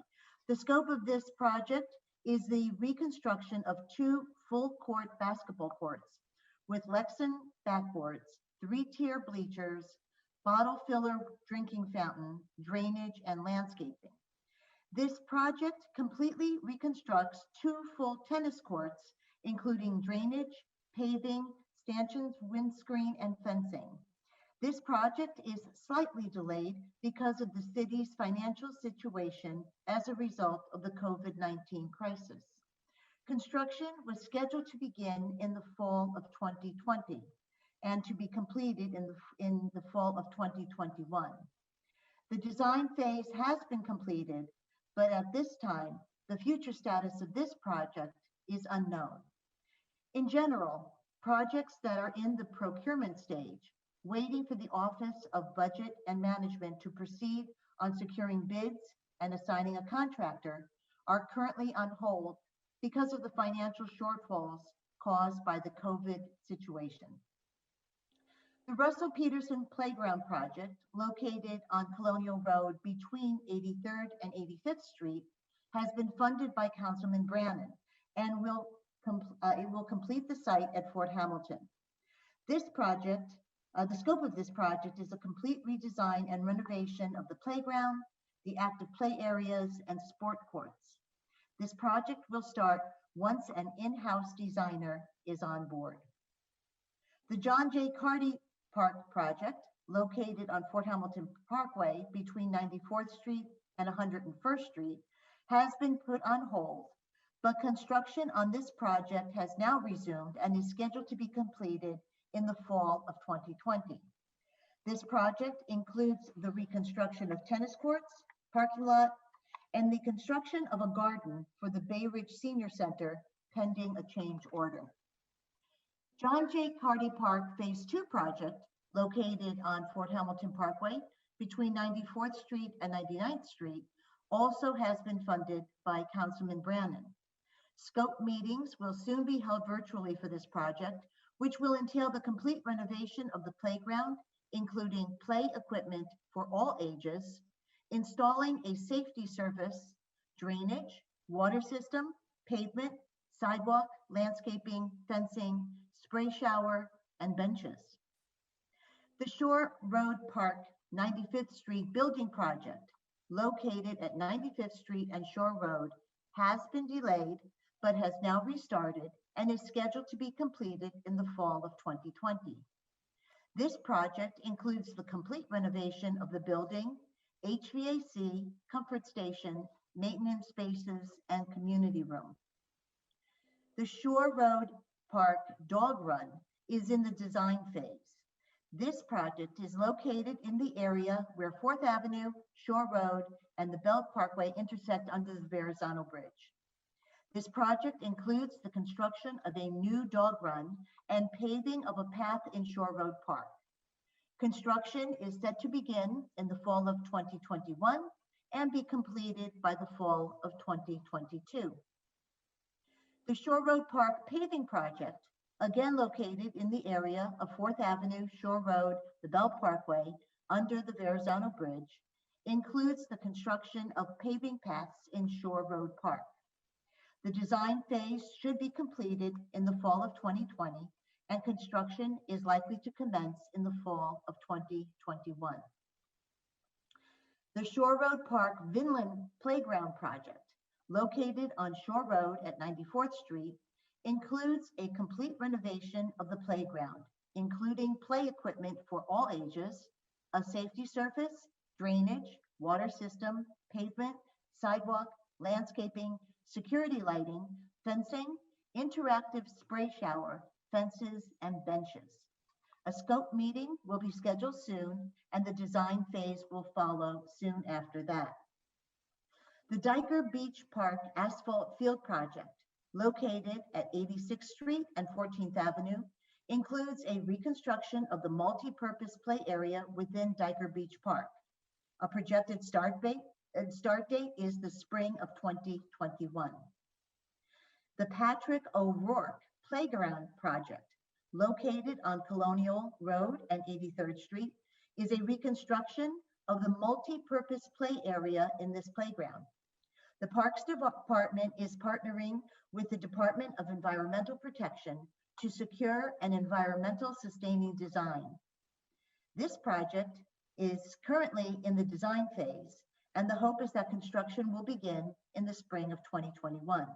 The scope of this project is the reconstruction of 2 full court basketball courts with Lexan backboards, 3-tier bleachers, bottle filler drinking fountain, drainage, and landscaping. This project completely reconstructs 2 full tennis courts, including drainage, paving, stanchions, windscreen, and fencing. This project is slightly delayed because of the city's financial situation as a result of the COVID-19 crisis. Construction was scheduled to begin in the fall of 2020 and to be completed in the fall of 2021. The design phase has been completed, but at this time, the future status of this project is unknown. In general, projects that are in the procurement stage, waiting for the Office of Budget and Management to proceed on securing bids and assigning a contractor, are currently on hold because of the financial shortfalls caused by the COVID situation. The Russell Peterson Playground project, located on Colonial Road between 83rd and 85th Street, has been funded by Councilman Brannan and it will complete the site at Fort Hamilton. This project, the scope of this project is a complete redesign and renovation of the playground, the active play areas, and sport courts. This project will start once an in-house designer is on board. The John J. Carty Park project, located on Fort Hamilton Parkway between 94th Street and 101st Street, has been put on hold, but construction on this project has now resumed and is scheduled to be completed in the fall of 2020. This project includes the reconstruction of tennis courts, parking lot, and the construction of a garden for the Bay Ridge Senior Center, pending a change order. John J. Carty Park Phase 2 project, located on Fort Hamilton Parkway between 94th Street and 99th Street, also has been funded by Councilman Brannan. Scope meetings will soon be held virtually for this project, which will entail the complete renovation of the playground, including play equipment for all ages, installing a safety surface, drainage, water system, pavement, sidewalk, landscaping, fencing, spray shower, and benches. The Shore Road Park 95th Street building project, located at 95th Street and Shore Road, has been delayed, but has now restarted and is scheduled to be completed in the fall of 2020. This project includes the complete renovation of the building, HVAC, comfort station, maintenance spaces, and community room. The Shore Road Park Dog Run is in the design phase. This project is located in the area where 4th Avenue, Shore Road, and the Belt Parkway intersect under the Verrazano Bridge. This project includes the construction of a new dog run and paving of a path in Shore Road Park. Construction is set to begin in the fall of 2021 and be completed by the fall of 2022. The Shore Road Park paving project, again located in the area of 4th Avenue, Shore Road, the Belt Parkway, under the Verrazano Bridge, includes the construction of paving paths in Shore Road Park. The design phase should be completed in the fall of 2020, and construction is likely to commence in the fall of 2021. The Shore Road Park Vinland Playground project, located on Shore Road at 94th Street, includes a complete renovation of the playground, including play equipment for all ages, a safety surface, drainage, water system, pavement, sidewalk, landscaping, security lighting, fencing, interactive spray shower, fences, and benches. A scope meeting will be scheduled soon, and the design phase will follow soon after that. The Diker Beach Park Asphalt Field project, located at 86th Street and 14th Avenue, includes a reconstruction of the multi-purpose play area within Diker Beach Park. A projected start date is the spring of 2021. The Patrick O'Rourke Playground project, located on Colonial Road and 83rd Street, is a reconstruction of the multi-purpose play area in this playground. The Parks Department is partnering with the Department of Environmental Protection to secure an environmental sustaining design. This project is currently in the design phase, and the hope is that construction will begin in the spring of 2021.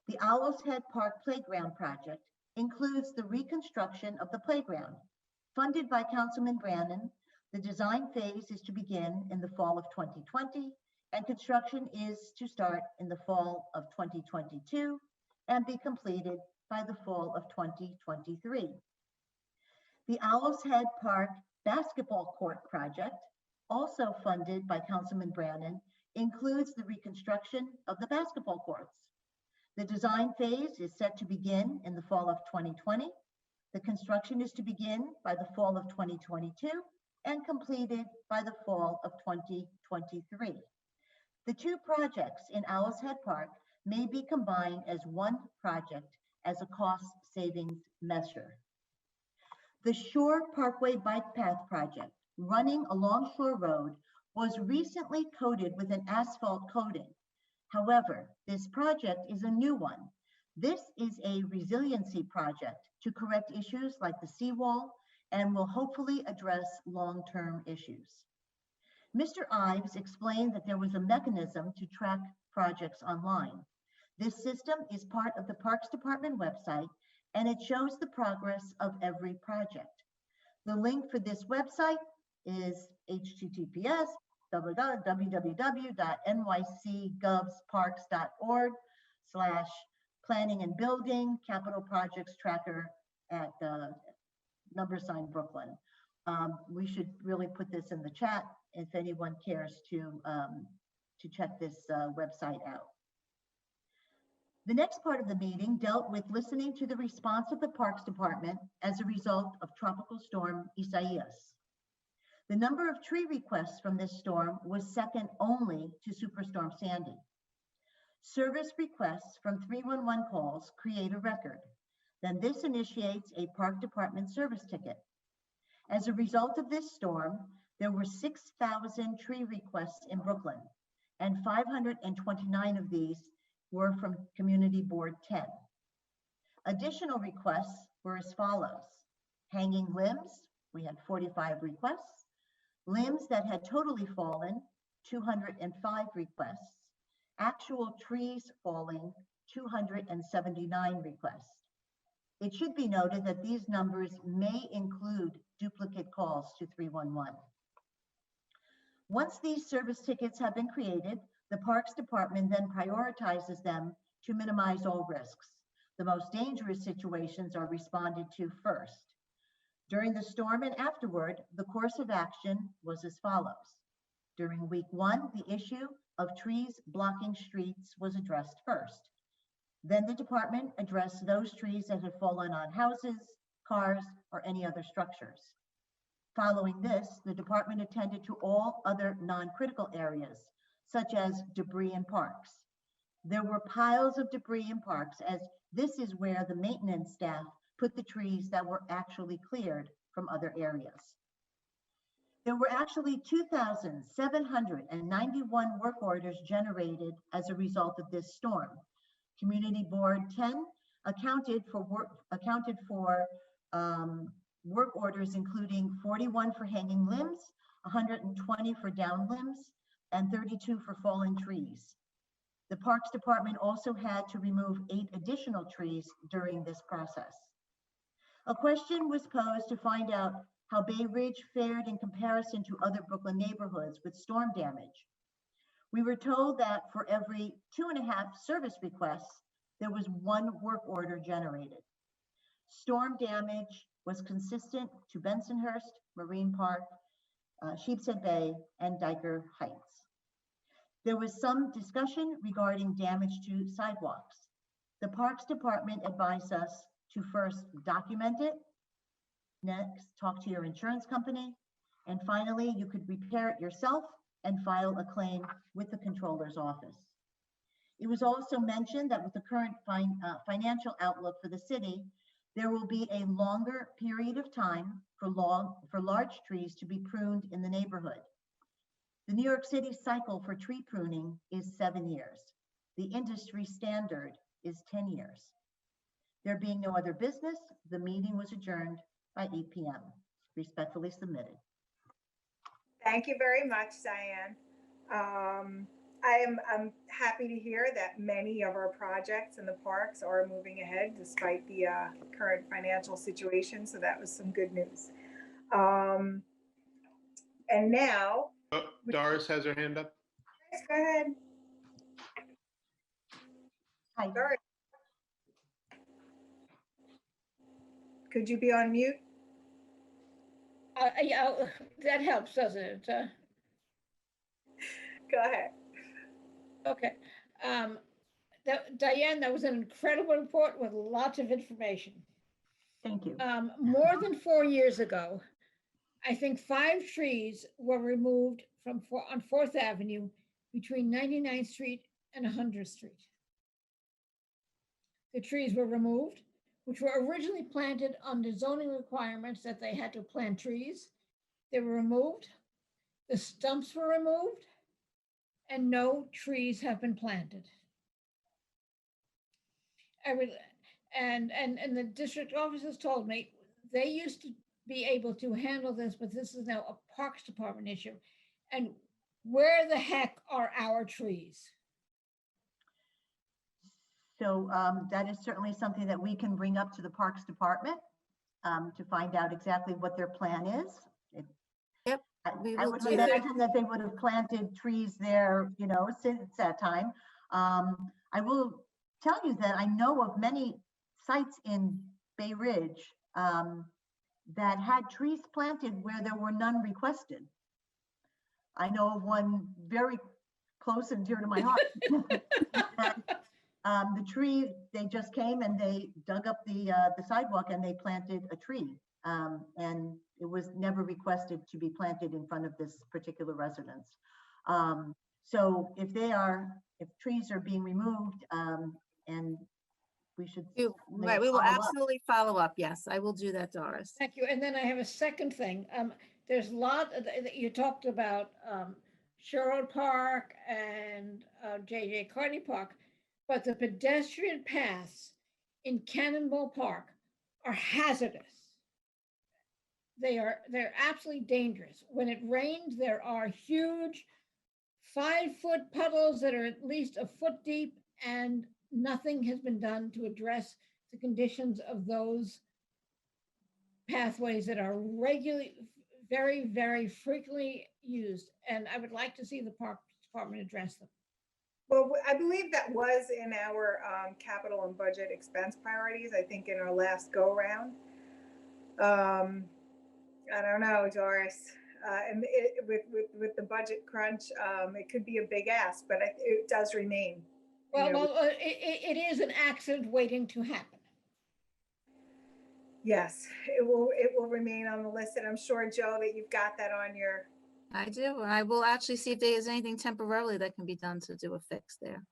The Owl's Head Park Playground project includes the reconstruction of the playground. Funded by Councilman Brannan, the design phase is to begin in the fall of 2020, and construction is to start in the fall of 2022 and be completed by the fall of 2023. The Owl's Head Park Basketball Court project, also funded by Councilman Brannan, includes the reconstruction of the basketball courts. The design phase is set to begin in the fall of 2020. The construction is to begin by the fall of 2022 and completed by the fall of 2023. The two projects in Owl's Head Park may be combined as one project as a cost savings measure. The Shore Parkway Bike Path project, running along Shore Road, was recently coated with an asphalt coating. However, this project is a new one. This is a resiliency project to correct issues like the seawall and will hopefully address long-term issues. Mr. Ives explained that there was a mechanism to track projects online. This system is part of the Parks Department website, and it shows the progress of every project. The link for this website is https://nycgovsparks.org/planning and building capital projects tracker at # Brooklyn. We should really put this in the chat if anyone cares to check this website out. The next part of the meeting dealt with listening to the response of the Parks Department as a result of Tropical Storm Isaias. The number of tree requests from this storm was second only to Superstorm Sandy. Service requests from 311 calls create a record. Then this initiates a park department service ticket. As a result of this storm, there were 6,000 tree requests in Brooklyn, and 529 of these were from Community Board 10. Additional requests were as follows. Hanging limbs, we had 45 requests. Limbs that had totally fallen, 205 requests. Actual trees falling, 279 requests. It should be noted that these numbers may include duplicate calls to 311. Once these service tickets have been created, the Parks Department then prioritizes them to minimize all risks. The most dangerous situations are responded to first. During the storm and afterward, the course of action was as follows. During week 1, the issue of trees blocking streets was addressed first. Then the department addressed those trees that had fallen on houses, cars, or any other structures. Following this, the department attended to all other non-critical areas, such as debris in parks. There were piles of debris in parks, as this is where the maintenance staff put the trees that were actually cleared from other areas. There were actually 2,791 work orders generated as a result of this storm. Community Board 10 accounted for work orders, including 41 for hanging limbs, 120 for down limbs, and 32 for fallen trees. The Parks Department also had to remove 8 additional trees during this process. A question was posed to find out how Bay Ridge fared in comparison to other Brooklyn neighborhoods with storm damage. We were told that for every 2.5 service requests, there was 1 work order generated. Storm damage was consistent to Bensonhurst, Marine Park, Sheepshead Bay, and Diker Heights. There was some discussion regarding damage to sidewalks. The Parks Department advised us to first document it, next talk to your insurance company, and finally you could repair it yourself and file a claim with the controller's office. It was also mentioned that with the current financial outlook for the city, there will be a longer period of time for large trees to be pruned in the neighborhood. The New York City cycle for tree pruning is 7 years. The industry standard is 10 years. There being no other business, the meeting was adjourned by 8 p.m. Respectfully submitted. Thank you very much, Diane. I'm happy to hear that many of our projects in the parks are moving ahead despite the current financial situation. So that was some good news. And now. Oh, Doris has her hand up. Yes, go ahead. Hi. Doris. Could you be on mute? Yeah, that helps, doesn't it? Go ahead. Okay. Diane, that was an incredible report with lots of information. Thank you. More than 4 years ago, I think 5 trees were removed on 4th Avenue between 99th Street and 100th Street. The trees were removed, which were originally planted under zoning requirements that they had to plant trees. They were removed, the stumps were removed, and no trees have been planted. And the district officers told me they used to be able to handle this, but this is now a Parks Department issue. And where the heck are our trees? So that is certainly something that we can bring up to the Parks Department to find out exactly what their plan is. Yep. I would imagine that they would have planted trees there, you know, since that time. I will tell you that I know of many sites in Bay Ridge that had trees planted where there were none requested. I know of one very close and dear to my heart. The tree, they just came and they dug up the sidewalk and they planted a tree. And it was never requested to be planted in front of this particular residence. So if trees are being removed, and we should. Right, we will absolutely follow up. Yes, I will do that, Doris. Thank you. And then I have a second thing. There's a lot that you talked about, Sherwood Park and JJ Carney Park, but the pedestrian paths in Cannonball Park are hazardous. They're absolutely dangerous. When it rains, there are huge 5-foot puddles that are at least a foot deep, and nothing has been done to address the conditions of those pathways that are regularly, very, very frequently used. And I would like to see the Park Department address them. Well, I believe that was in our capital and budget expense priorities, I think in our last go round. I don't know, Doris. And with the budget crunch, it could be a big ask, but it does remain. Well, it is an accident waiting to happen. Yes, it will remain on the list, and I'm sure, Joe, that you've got that on your. I do. I will actually see if there's anything temporarily that can be done to do a fix there.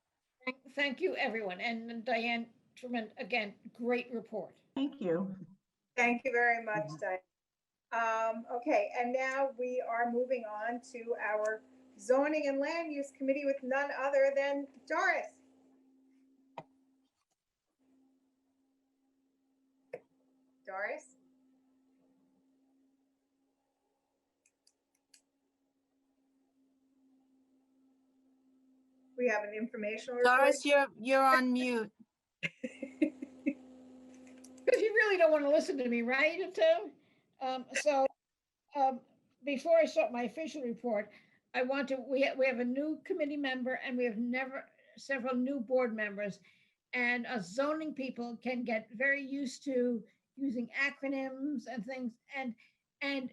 Thank you, everyone. And Diane Truman, again, great report. Thank you. Thank you very much, Diane. Okay, and now we are moving on to our Zoning and Land Use Committee with none other than Doris. Doris? We have an informational report. Doris, you're on mute. Because you really don't want to listen to me, right, Tim? Before I start my official report, we have a new committee member, and we have several new board members, and us zoning people can get very used to using acronyms and things. And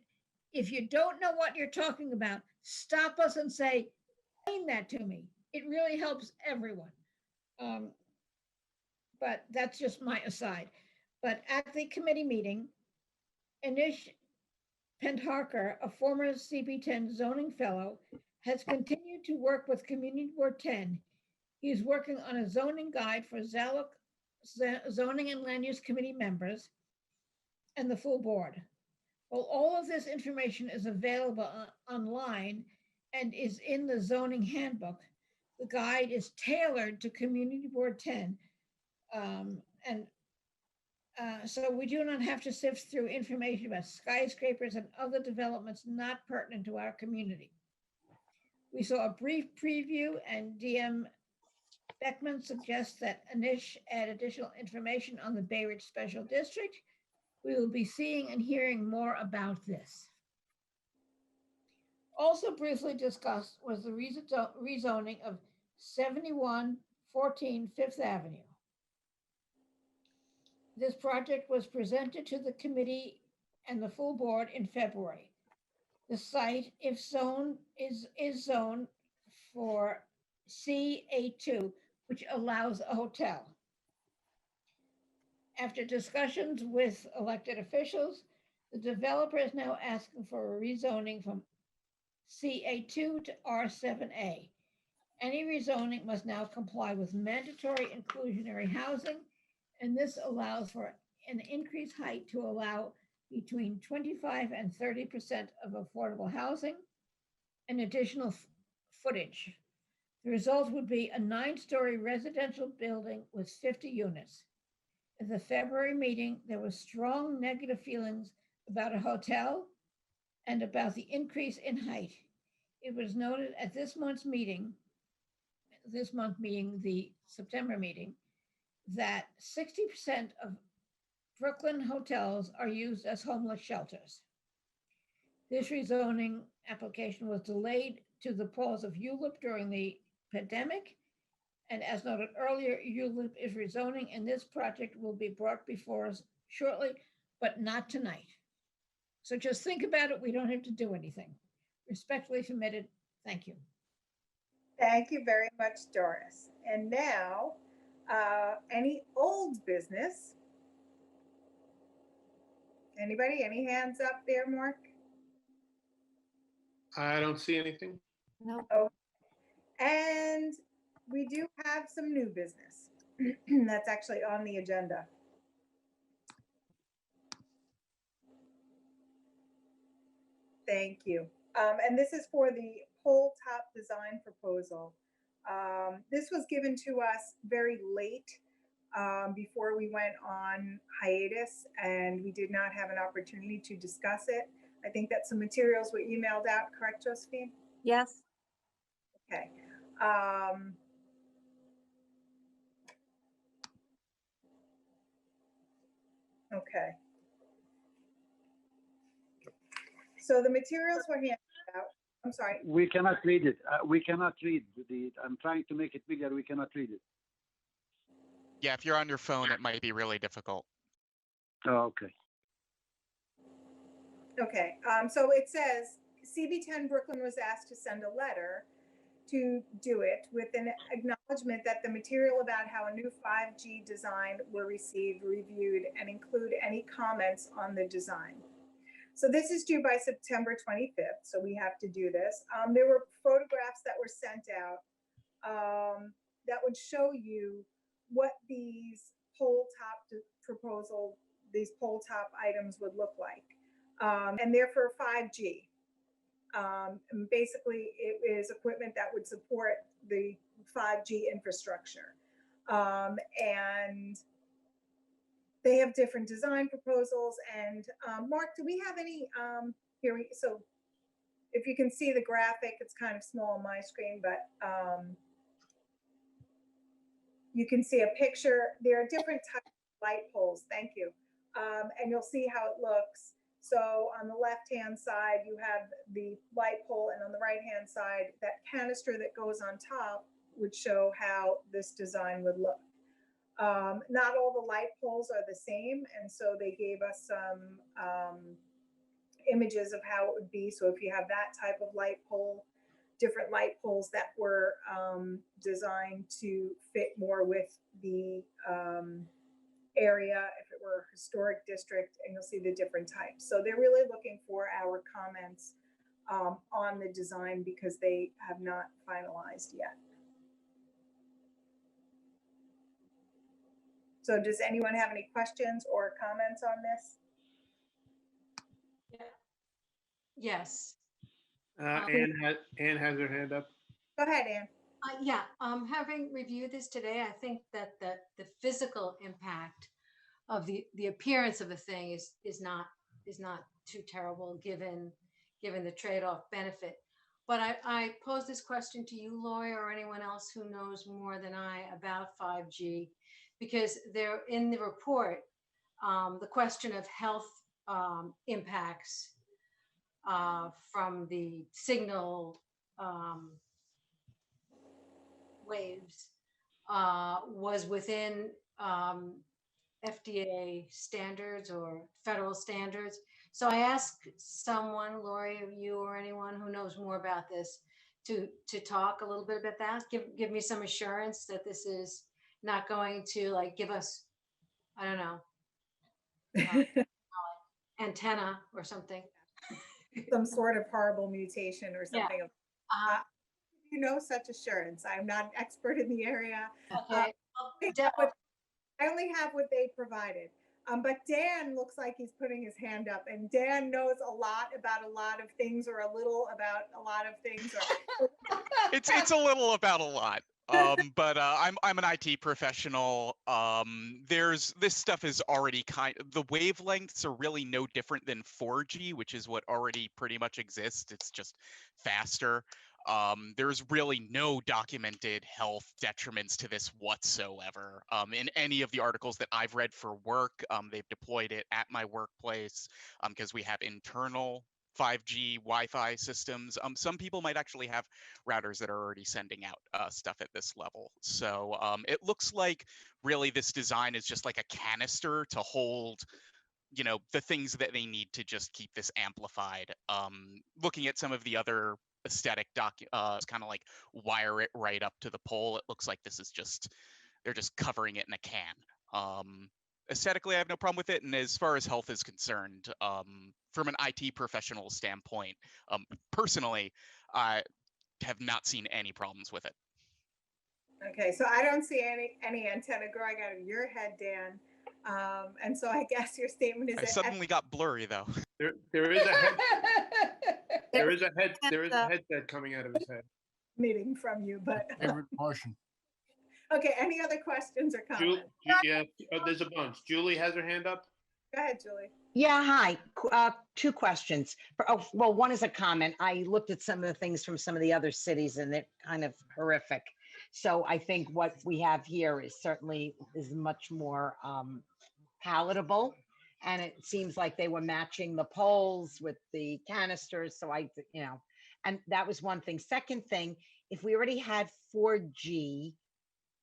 if you don't know what you're talking about, stop us and say, explain that to me. It really helps everyone. But that's just my aside. But at the committee meeting, Anish Pendharkar, a former CB10 zoning fellow, has continued to work with Community Board 10. He is working on a zoning guide for Zaluk Zoning and Land Use Committee members and the full board. Well, all of this information is available online and is in the zoning handbook. The guide is tailored to Community Board 10. So we do not have to sift through information about skyscrapers and other developments not pertinent to our community. We saw a brief preview, and DM Beckman suggests that Anish add additional information on the Bay Ridge Special District. We will be seeing and hearing more about this. Also briefly discussed was the rezoning of 7114 Fifth Avenue. This project was presented to the committee and the full board in February. The site, if zoned, is zoned for CA2, which allows a hotel. After discussions with elected officials, the developer is now asking for a rezoning from CA2 to R7A. Any rezoning must now comply with mandatory inclusionary housing, and this allows for an increased height to allow between 25 and 30% of affordable housing and additional footage. The result would be a 9-story residential building with 50 units. At the February meeting, there was strong negative feelings about a hotel and about the increase in height. It was noted at this month meeting, the September meeting, that 60% of Brooklyn hotels are used as homeless shelters. This rezoning application was delayed to the pause of ULIP during the pandemic. And as noted earlier, ULIP is rezoning, and this project will be brought before us shortly, but not tonight. So just think about it. We don't have to do anything. Respectfully submitted. Thank you. Thank you very much, Doris. And now, any old business? Anybody? Any hands up there, Mark? I don't see anything. No. Oh, and we do have some new business that's actually on the agenda. Thank you. And this is for the pole top design proposal. This was given to us very late before we went on hiatus, and we did not have an opportunity to discuss it. I think that some materials were emailed out, correct, Josephine? Yes. Okay. Okay. So the materials were handed out. I'm sorry. We cannot read it. We cannot read I'm trying to make it bigger. We cannot read it. Yeah, if you're on your phone, it might be really difficult. Oh, okay. Okay, so it says CB10 Brooklyn was asked to send a letter to do it with an acknowledgement that the material about how a new 5G design were received, reviewed, and include any comments on the design. So this is due by September 25th, so we have to do this. There were photographs that were sent out that would show you what these pole top these pole top items would look like. And they're for 5G. And basically, it is equipment that would support the 5G infrastructure. And they have different design proposals. And Mark, do we have any, so if you can see the graphic, it's kind of small on my screen, but you can see a picture. There are different types of light poles. Thank you. And you'll see how it looks. So on the left-hand side, you have the light pole, and on the right-hand side, that canister that goes on top would show how this design would look. Not all the light poles are the same, and so they gave us some images of how it would be. So if you have that type of light pole, different light poles that were designed to fit more with the area, if it were a historic district, and you'll see the different types. So they're really looking for our comments on the design because they have not finalized yet. So does anyone have any questions or comments on this? Yes. Anne has her hand up. Go ahead, Anne. Yeah, having reviewed this today, I think that the physical impact of the appearance of a thing is not too terrible given the trade-off benefit. But I pose this question to you, Lori, or anyone else who knows more than I about 5G, because there in the report, the question of health impacts from the signal waves was within FDA standards or federal standards. So I asked someone, Lori, you or anyone who knows more about this, to talk a little bit about that, give me some assurance that this is not going to like give us, I don't know, antenna or something. Some sort of horrible mutation or something. Yeah. You know, such assurance. I'm not an expert in the area. Okay. I only have what they provided. But Dan looks like he's putting his hand up, and Dan knows a lot about a lot of things, or a little about a lot of things. Or It's a little about a lot. But I'm an IT professional. This stuff is already the wavelengths are really no different than 4G, which is what already pretty much exists. It's just faster. There's really no documented health detriments to this whatsoever. In any of the articles that I've read for work, they've deployed it at my workplace because we have internal 5G Wi-Fi systems. Some people might actually have routers that are already sending out stuff at this level. So it looks like really this design is just like a canister to hold, you know, the things that they need to just keep this amplified. Looking at some of the other aesthetic it's kind of like wire it right up to the pole. It looks like this is just, they're just covering it in a can. aesthetically, I have no problem with it. And as far as health is concerned, from an IT professional standpoint, personally, I have not seen any problems with it. Okay, so I don't see any antenna growing out of your head, Dan. And so I guess your statement is I suddenly got blurry though. There is a head, there is a headset coming out of his head. meeting from you, but Favorite portion. okay, any other questions or comments? Yeah, there's a bunch. Julie has her hand up. Go ahead, Julie. Yeah, hi. Two questions. Well, one is a comment. I looked at some of the things from some of the other cities and they're kind of horrific. So I think what we have here is certainly much more palatable. And it seems like they were matching the poles with the canisters. So and that was one thing. Second thing, if we already had 4G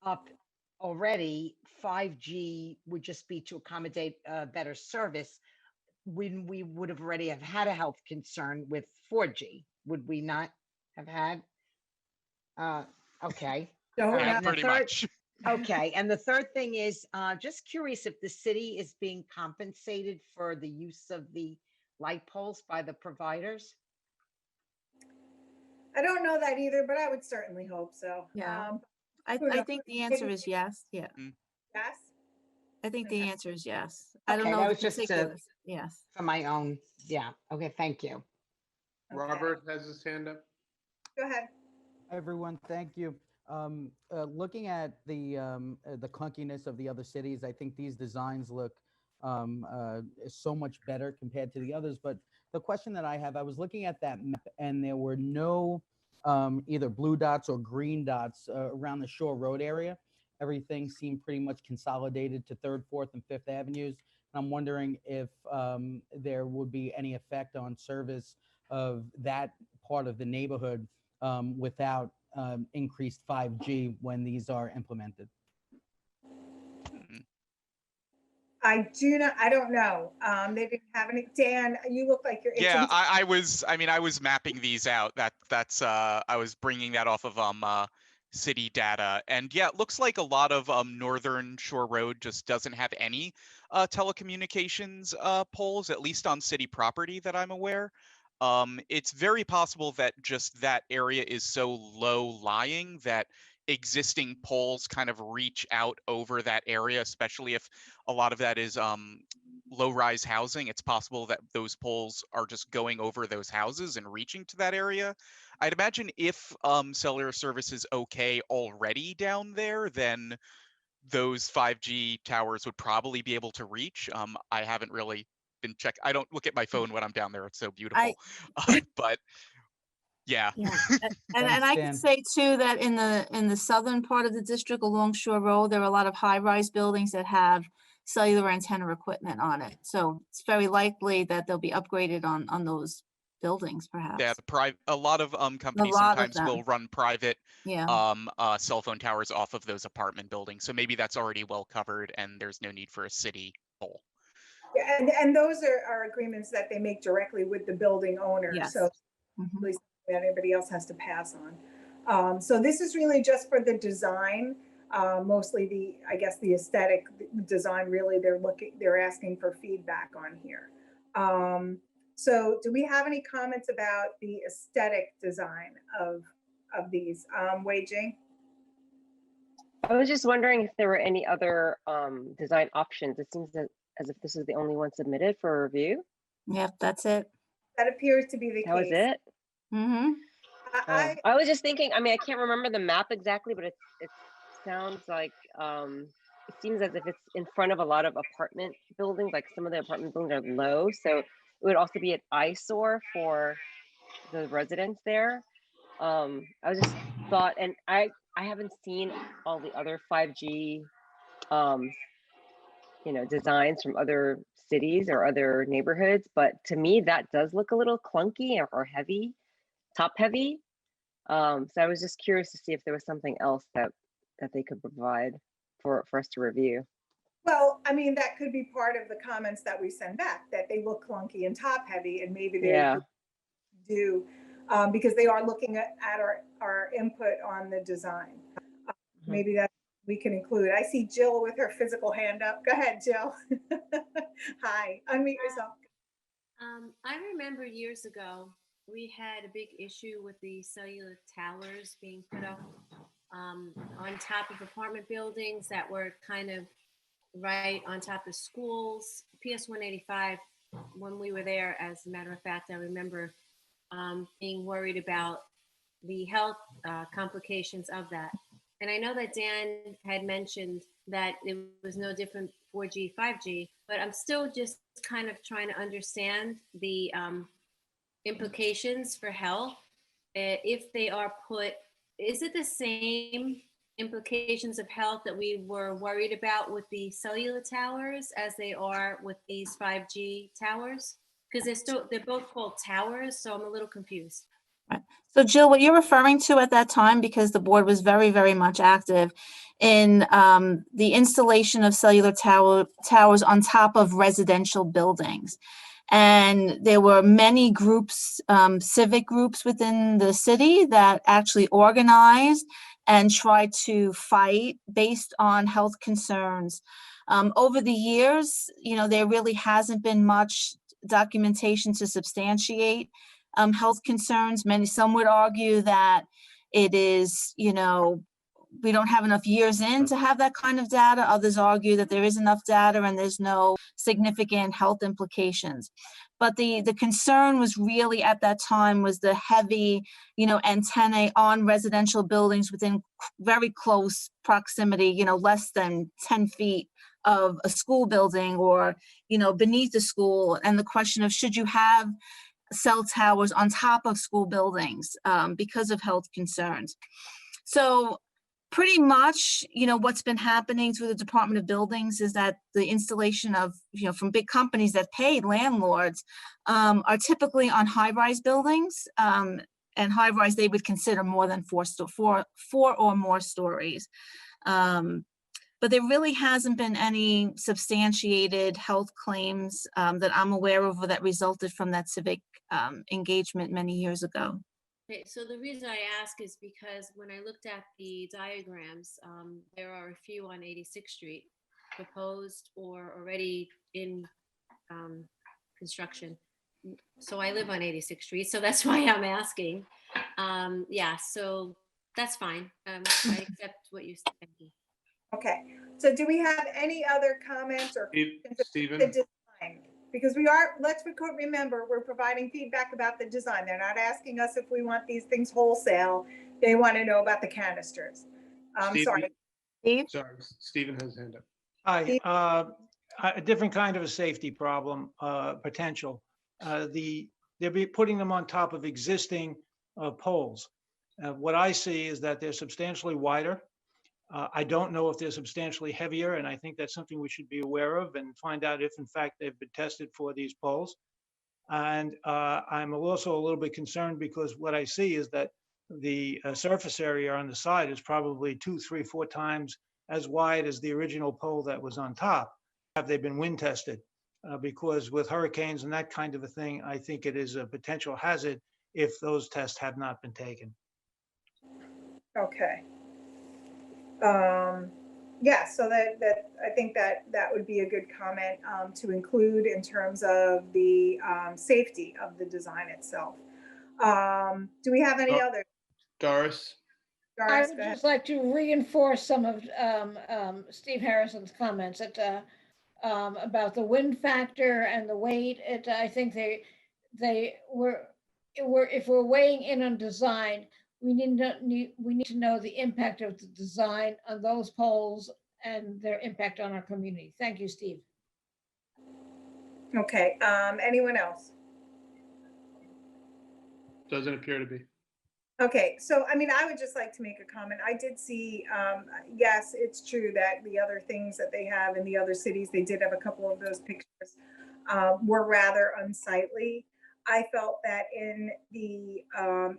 up already, 5G would just be to accommodate better service. When we would have already have had a health concern with 4G, would we not have had? Okay. Pretty much. Okay, and the third thing is just curious if the city is being compensated for the use of the light poles by the providers? I don't know that either, but I would certainly hope so. Yeah. Who I knows? think the answer is yes. Yeah. Yes? I think the answer is yes. I don't Okay, know that the was just particulars. Yes. for my own, yeah, okay, thank you. Robert has his hand up. Go ahead. Everyone, thank you. Looking at the clunkiness of the other cities, I think these designs look so much better compared to the others. But the question that I have, I was looking at that map and there were no either blue dots or green dots around the Shore Road area. Everything seemed pretty much consolidated to 3rd, 4th, and 5th Avenues. And I'm wondering if there would be any effect on service of that part of the neighborhood without increased 5G when these are implemented. I don't know. They didn't have any. Dan, you look like you're itching. Yeah, I was mapping these out. That's I was bringing that off of city data, and yeah, it looks like a lot of Northern Shore Road just doesn't have any telecommunications poles, at least on city property that I'm aware. It's very possible that just that area is so low lying that existing poles kind of reach out over that area, especially if a lot of that is low-rise housing. It's possible that those poles are just going over those houses and reaching to that area. I'd imagine if cellular service is okay already down there, then those 5G towers would probably be able to reach. I haven't really been check. I don't look at my phone when I'm down there. It's so beautiful. But yeah. And I can say too that in the southern part of the district along Shore Road, there are a lot of high-rise buildings that have cellular antenna equipment on it. So it's very likely that they'll be upgraded on those buildings, perhaps. Yeah, a lot of companies sometimes will run private cell phone towers off of those apartment buildings. So maybe that's already well covered and there's no need for a city pole. Yeah, and those are agreements that they make directly with the building owner. Yes. So at least that everybody else has to pass on. So this is really just for the design, mostly I guess the aesthetic design. Really, they're asking for feedback on here. So do we have any comments about the aesthetic design of these? Wei Jing? I was just wondering if there were any other design options. It seems as if this is the only one submitted for review. Yep, that's it. That appears to be the case. That was it? Mm-hmm. I was just thinking, I mean, I can't remember the map exactly, but it sounds like, it seems as if it's in front of a lot of apartment buildings, like some of the apartment buildings are low. So it would also be an eyesore for the residents there. I was just thought, and I haven't seen all the other 5G, designs from other cities or other neighborhoods, but to me that does look a little clunky or heavy, top heavy. So I was just curious to see if there was something else that they could provide for us to review. Well, I mean, that could be part of the comments that we send back, that they look clunky and top heavy, and maybe they do, because they are looking at our input on the design. Maybe that we can include. I see Jill with her physical hand up. Go ahead, Jill. Hi, unmute yourself. I remember years ago, we had a big issue with the cellular towers being put up on top of apartment buildings that were kind of right on top of schools. PS 185, when we were there, as a matter of fact, I remember being worried about the health complications of that. And I know that Dan had mentioned that it was no different 4G, 5G, but I'm still just kind of trying to understand the implications for health. If they are put, is it the same implications of health that we were worried about with the cellular towers as they are with these 5G towers? Because they're both called towers, so I'm a little confused. So Jill, what you're referring to at that time, because the board was very, very much active in the installation of cellular towers on top of residential buildings. And there were many groups, civic groups within the city that actually organized and tried to fight based on health concerns. Over the years, there really hasn't been much documentation to substantiate health concerns. Some would argue that it is, we don't have enough years in to have that kind of data. Others argue that there is enough data and there's no significant health implications. But the concern was really at that time was the heavy, antennae on residential buildings within very close proximity, less than 10 feet of a school building or, beneath the school. And the question of should you have cell towers on top of school buildings because of health concerns. So pretty much, what's been happening through the Department of Buildings is that the installation of, from big companies that pay landlords are typically on high-rise buildings. And high-rise, they would consider more than four or more stories. But there really hasn't been any substantiated health claims that I'm aware of or that resulted from that civic engagement many years ago. Okay, so the reason I ask is because when I looked at the diagrams, there are a few on 86th Street proposed or already in construction. So I live on 86th Street, so that's why I'm asking. Yeah, so that's fine. I accept what you said. Thank you. Okay, so do we have any other comments or Stephen? the design? Because let's remember, we're providing feedback about the design. They're not asking us if we want these things wholesale. They want to know about the canisters. Sorry. Steve? Sorry, Stephen has his hand up. Hi, a different kind of a safety problem, potential. They'll be putting them on top of existing poles. What I see is that they're substantially wider. I don't know if they're substantially heavier, and I think that's something we should be aware of and find out if in fact they've been tested for these poles. And I'm also a little bit concerned because what I see is that the surface area on the side is probably 2, 3, 4 times as wide as the original pole that was on top. Have they been wind tested? Because with hurricanes and that kind of a thing, I think it is a potential hazard if those tests have not been taken. Okay. Yeah, so that I think that would be a good comment to include in terms of the safety of the design itself. Do we have any other? Doris? I would just like to reinforce some of Steve Harrison's comments that, about the wind factor and the weight. I think if we're weighing in on design, we need to know the impact of the design on those poles and their impact on our community. Thank you, Steve. Okay, anyone else? Doesn't appear to be. Okay, so I would just like to make a comment. I did see, yes, it's true that the other things that they have in the other cities, they did have a couple of those pictures, were rather unsightly. I felt that in the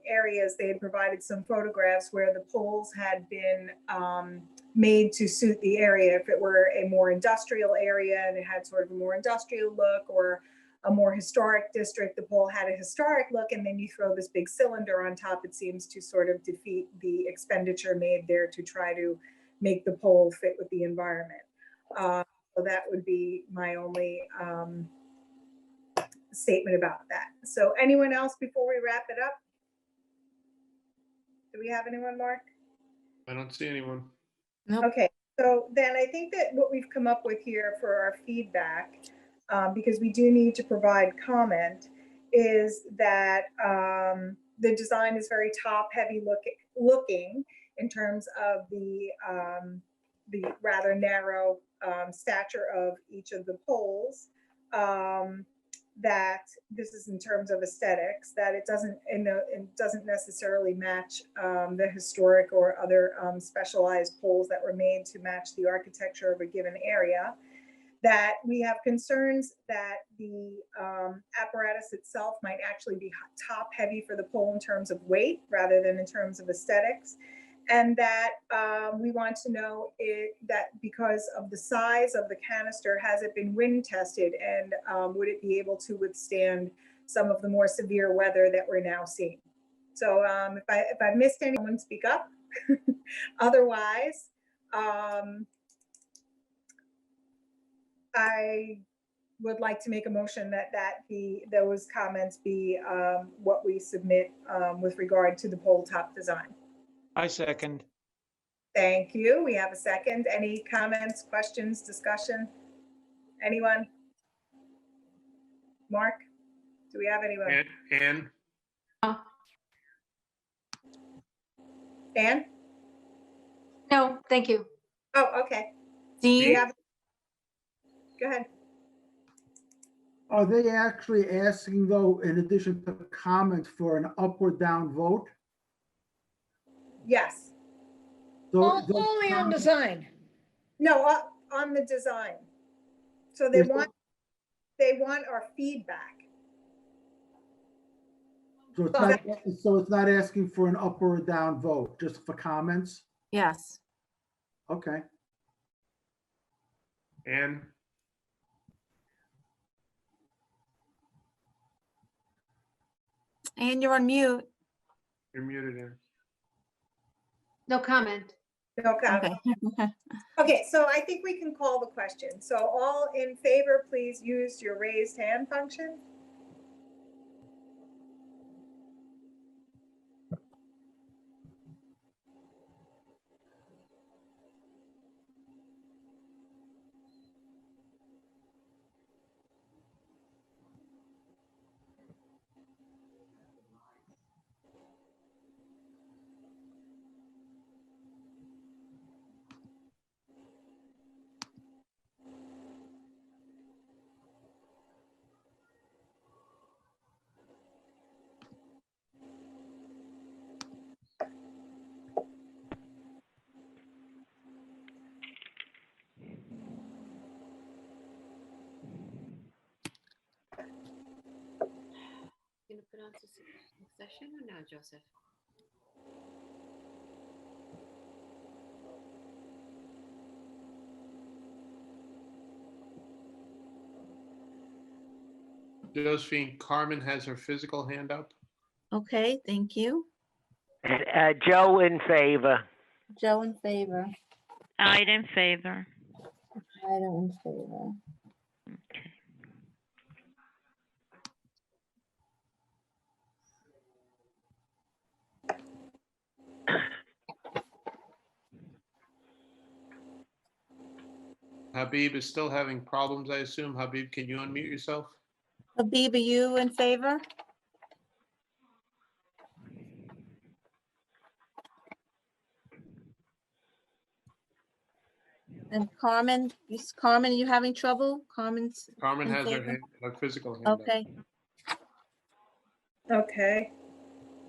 areas, they had provided some photographs where the poles had been made to suit the area. If it were a more industrial area and it had sort of a more industrial look, or a more historic district, the pole had a historic look, and then you throw this big cylinder on top, it seems to sort of defeat the expenditure made there to try to make the pole fit with the environment. So that would be my only statement about that. So anyone else before we wrap it up? Do we have anyone, Mark? I don't see anyone. Okay, so then I think that what we've come up with here for our feedback, because we do need to provide comment, is that the design is very top-heavy looking in terms of the rather narrow stature of each of the poles. That this is in terms of aesthetics, that it doesn't necessarily match the historic or other specialized poles that were made to match the architecture of a given area. That we have concerns that the apparatus itself might actually be top heavy for the pole in terms of weight rather than in terms of aesthetics. And that we want to know that because of the size of the canister, has it been wind tested, and would it be able to withstand some of the more severe weather that we're now seeing? So if I missed anyone, speak up. Otherwise, I would like to make a motion that those comments be what we submit with regard to the pole top design. I second. Thank you. We have a second. Any comments, questions, discussion? Anyone? Mark, do we have anyone? Ann? Ann? No, thank you. Oh, okay. Dean? Go ahead. Are they actually asking, though, in addition to comments, for an up or down vote? Yes. So Only on design. No, on the design. So they want our feedback. So it's not asking for an up or a down vote, just for comments? Yes. Okay. Ann? And you're on mute. You're muted, Ann. No comment. No comment. Okay. Okay, so I think we can call the question. So all in favor, please use your raised hand function. Gonna put on to session or no, Joseph? Josephine, Carmen has her physical hand up. Okay, thank you. Joe in favor. Joe in favor. I'd in favor. Ida in favor. Habib is still having problems, I assume. Habib, can you unmute yourself? Habib, are you in favor? And Carmen, are you having trouble? Carmen in has favor? her physical hand up. Okay, Okay.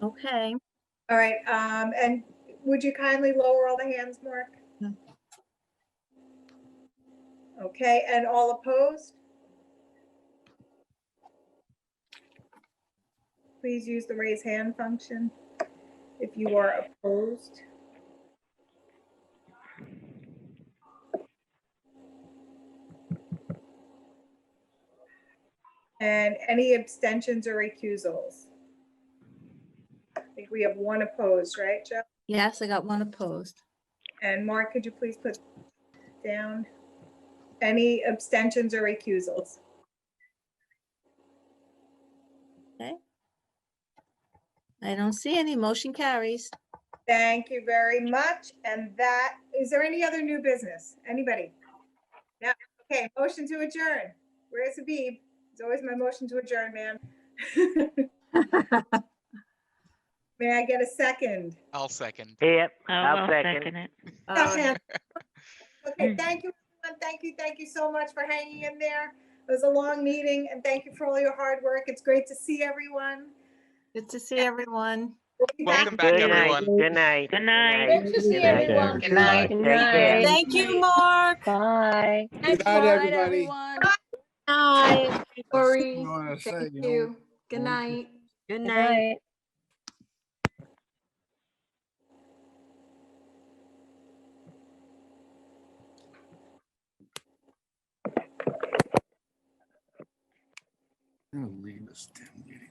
okay. All right. And would you kindly lower all the hands, Mark? Okay, and all opposed? Please use the raise hand function if you are opposed. And any abstentions or recusals? I think we have one opposed, right, Joe? Yes, I got one opposed. And Mark, could you please put down any abstentions or recusals? Okay. I don't see any. Motion carries. Thank you very much. And that, is there any other new business? Anybody? Yeah, okay, motion to adjourn. Where's Habib? It's always my motion to adjourn, man. May I get a second? I'll second. Yep, I'll I'll second. it. Second. Okay, thank you, everyone. Thank you so much for hanging in there. It was a long meeting and thank you for all your hard work. It's great to see everyone. Good to see everyone. Welcome back, Good night. everyone. Good night. Good night. Good to see Good night. everyone. Good night. Take care. Thank you, Mark. Bye. Good night, everybody. Bye. Lori, You wanna say, thank you know, you. Good night. Good Good night. night. I'm gonna leave this damn meeting.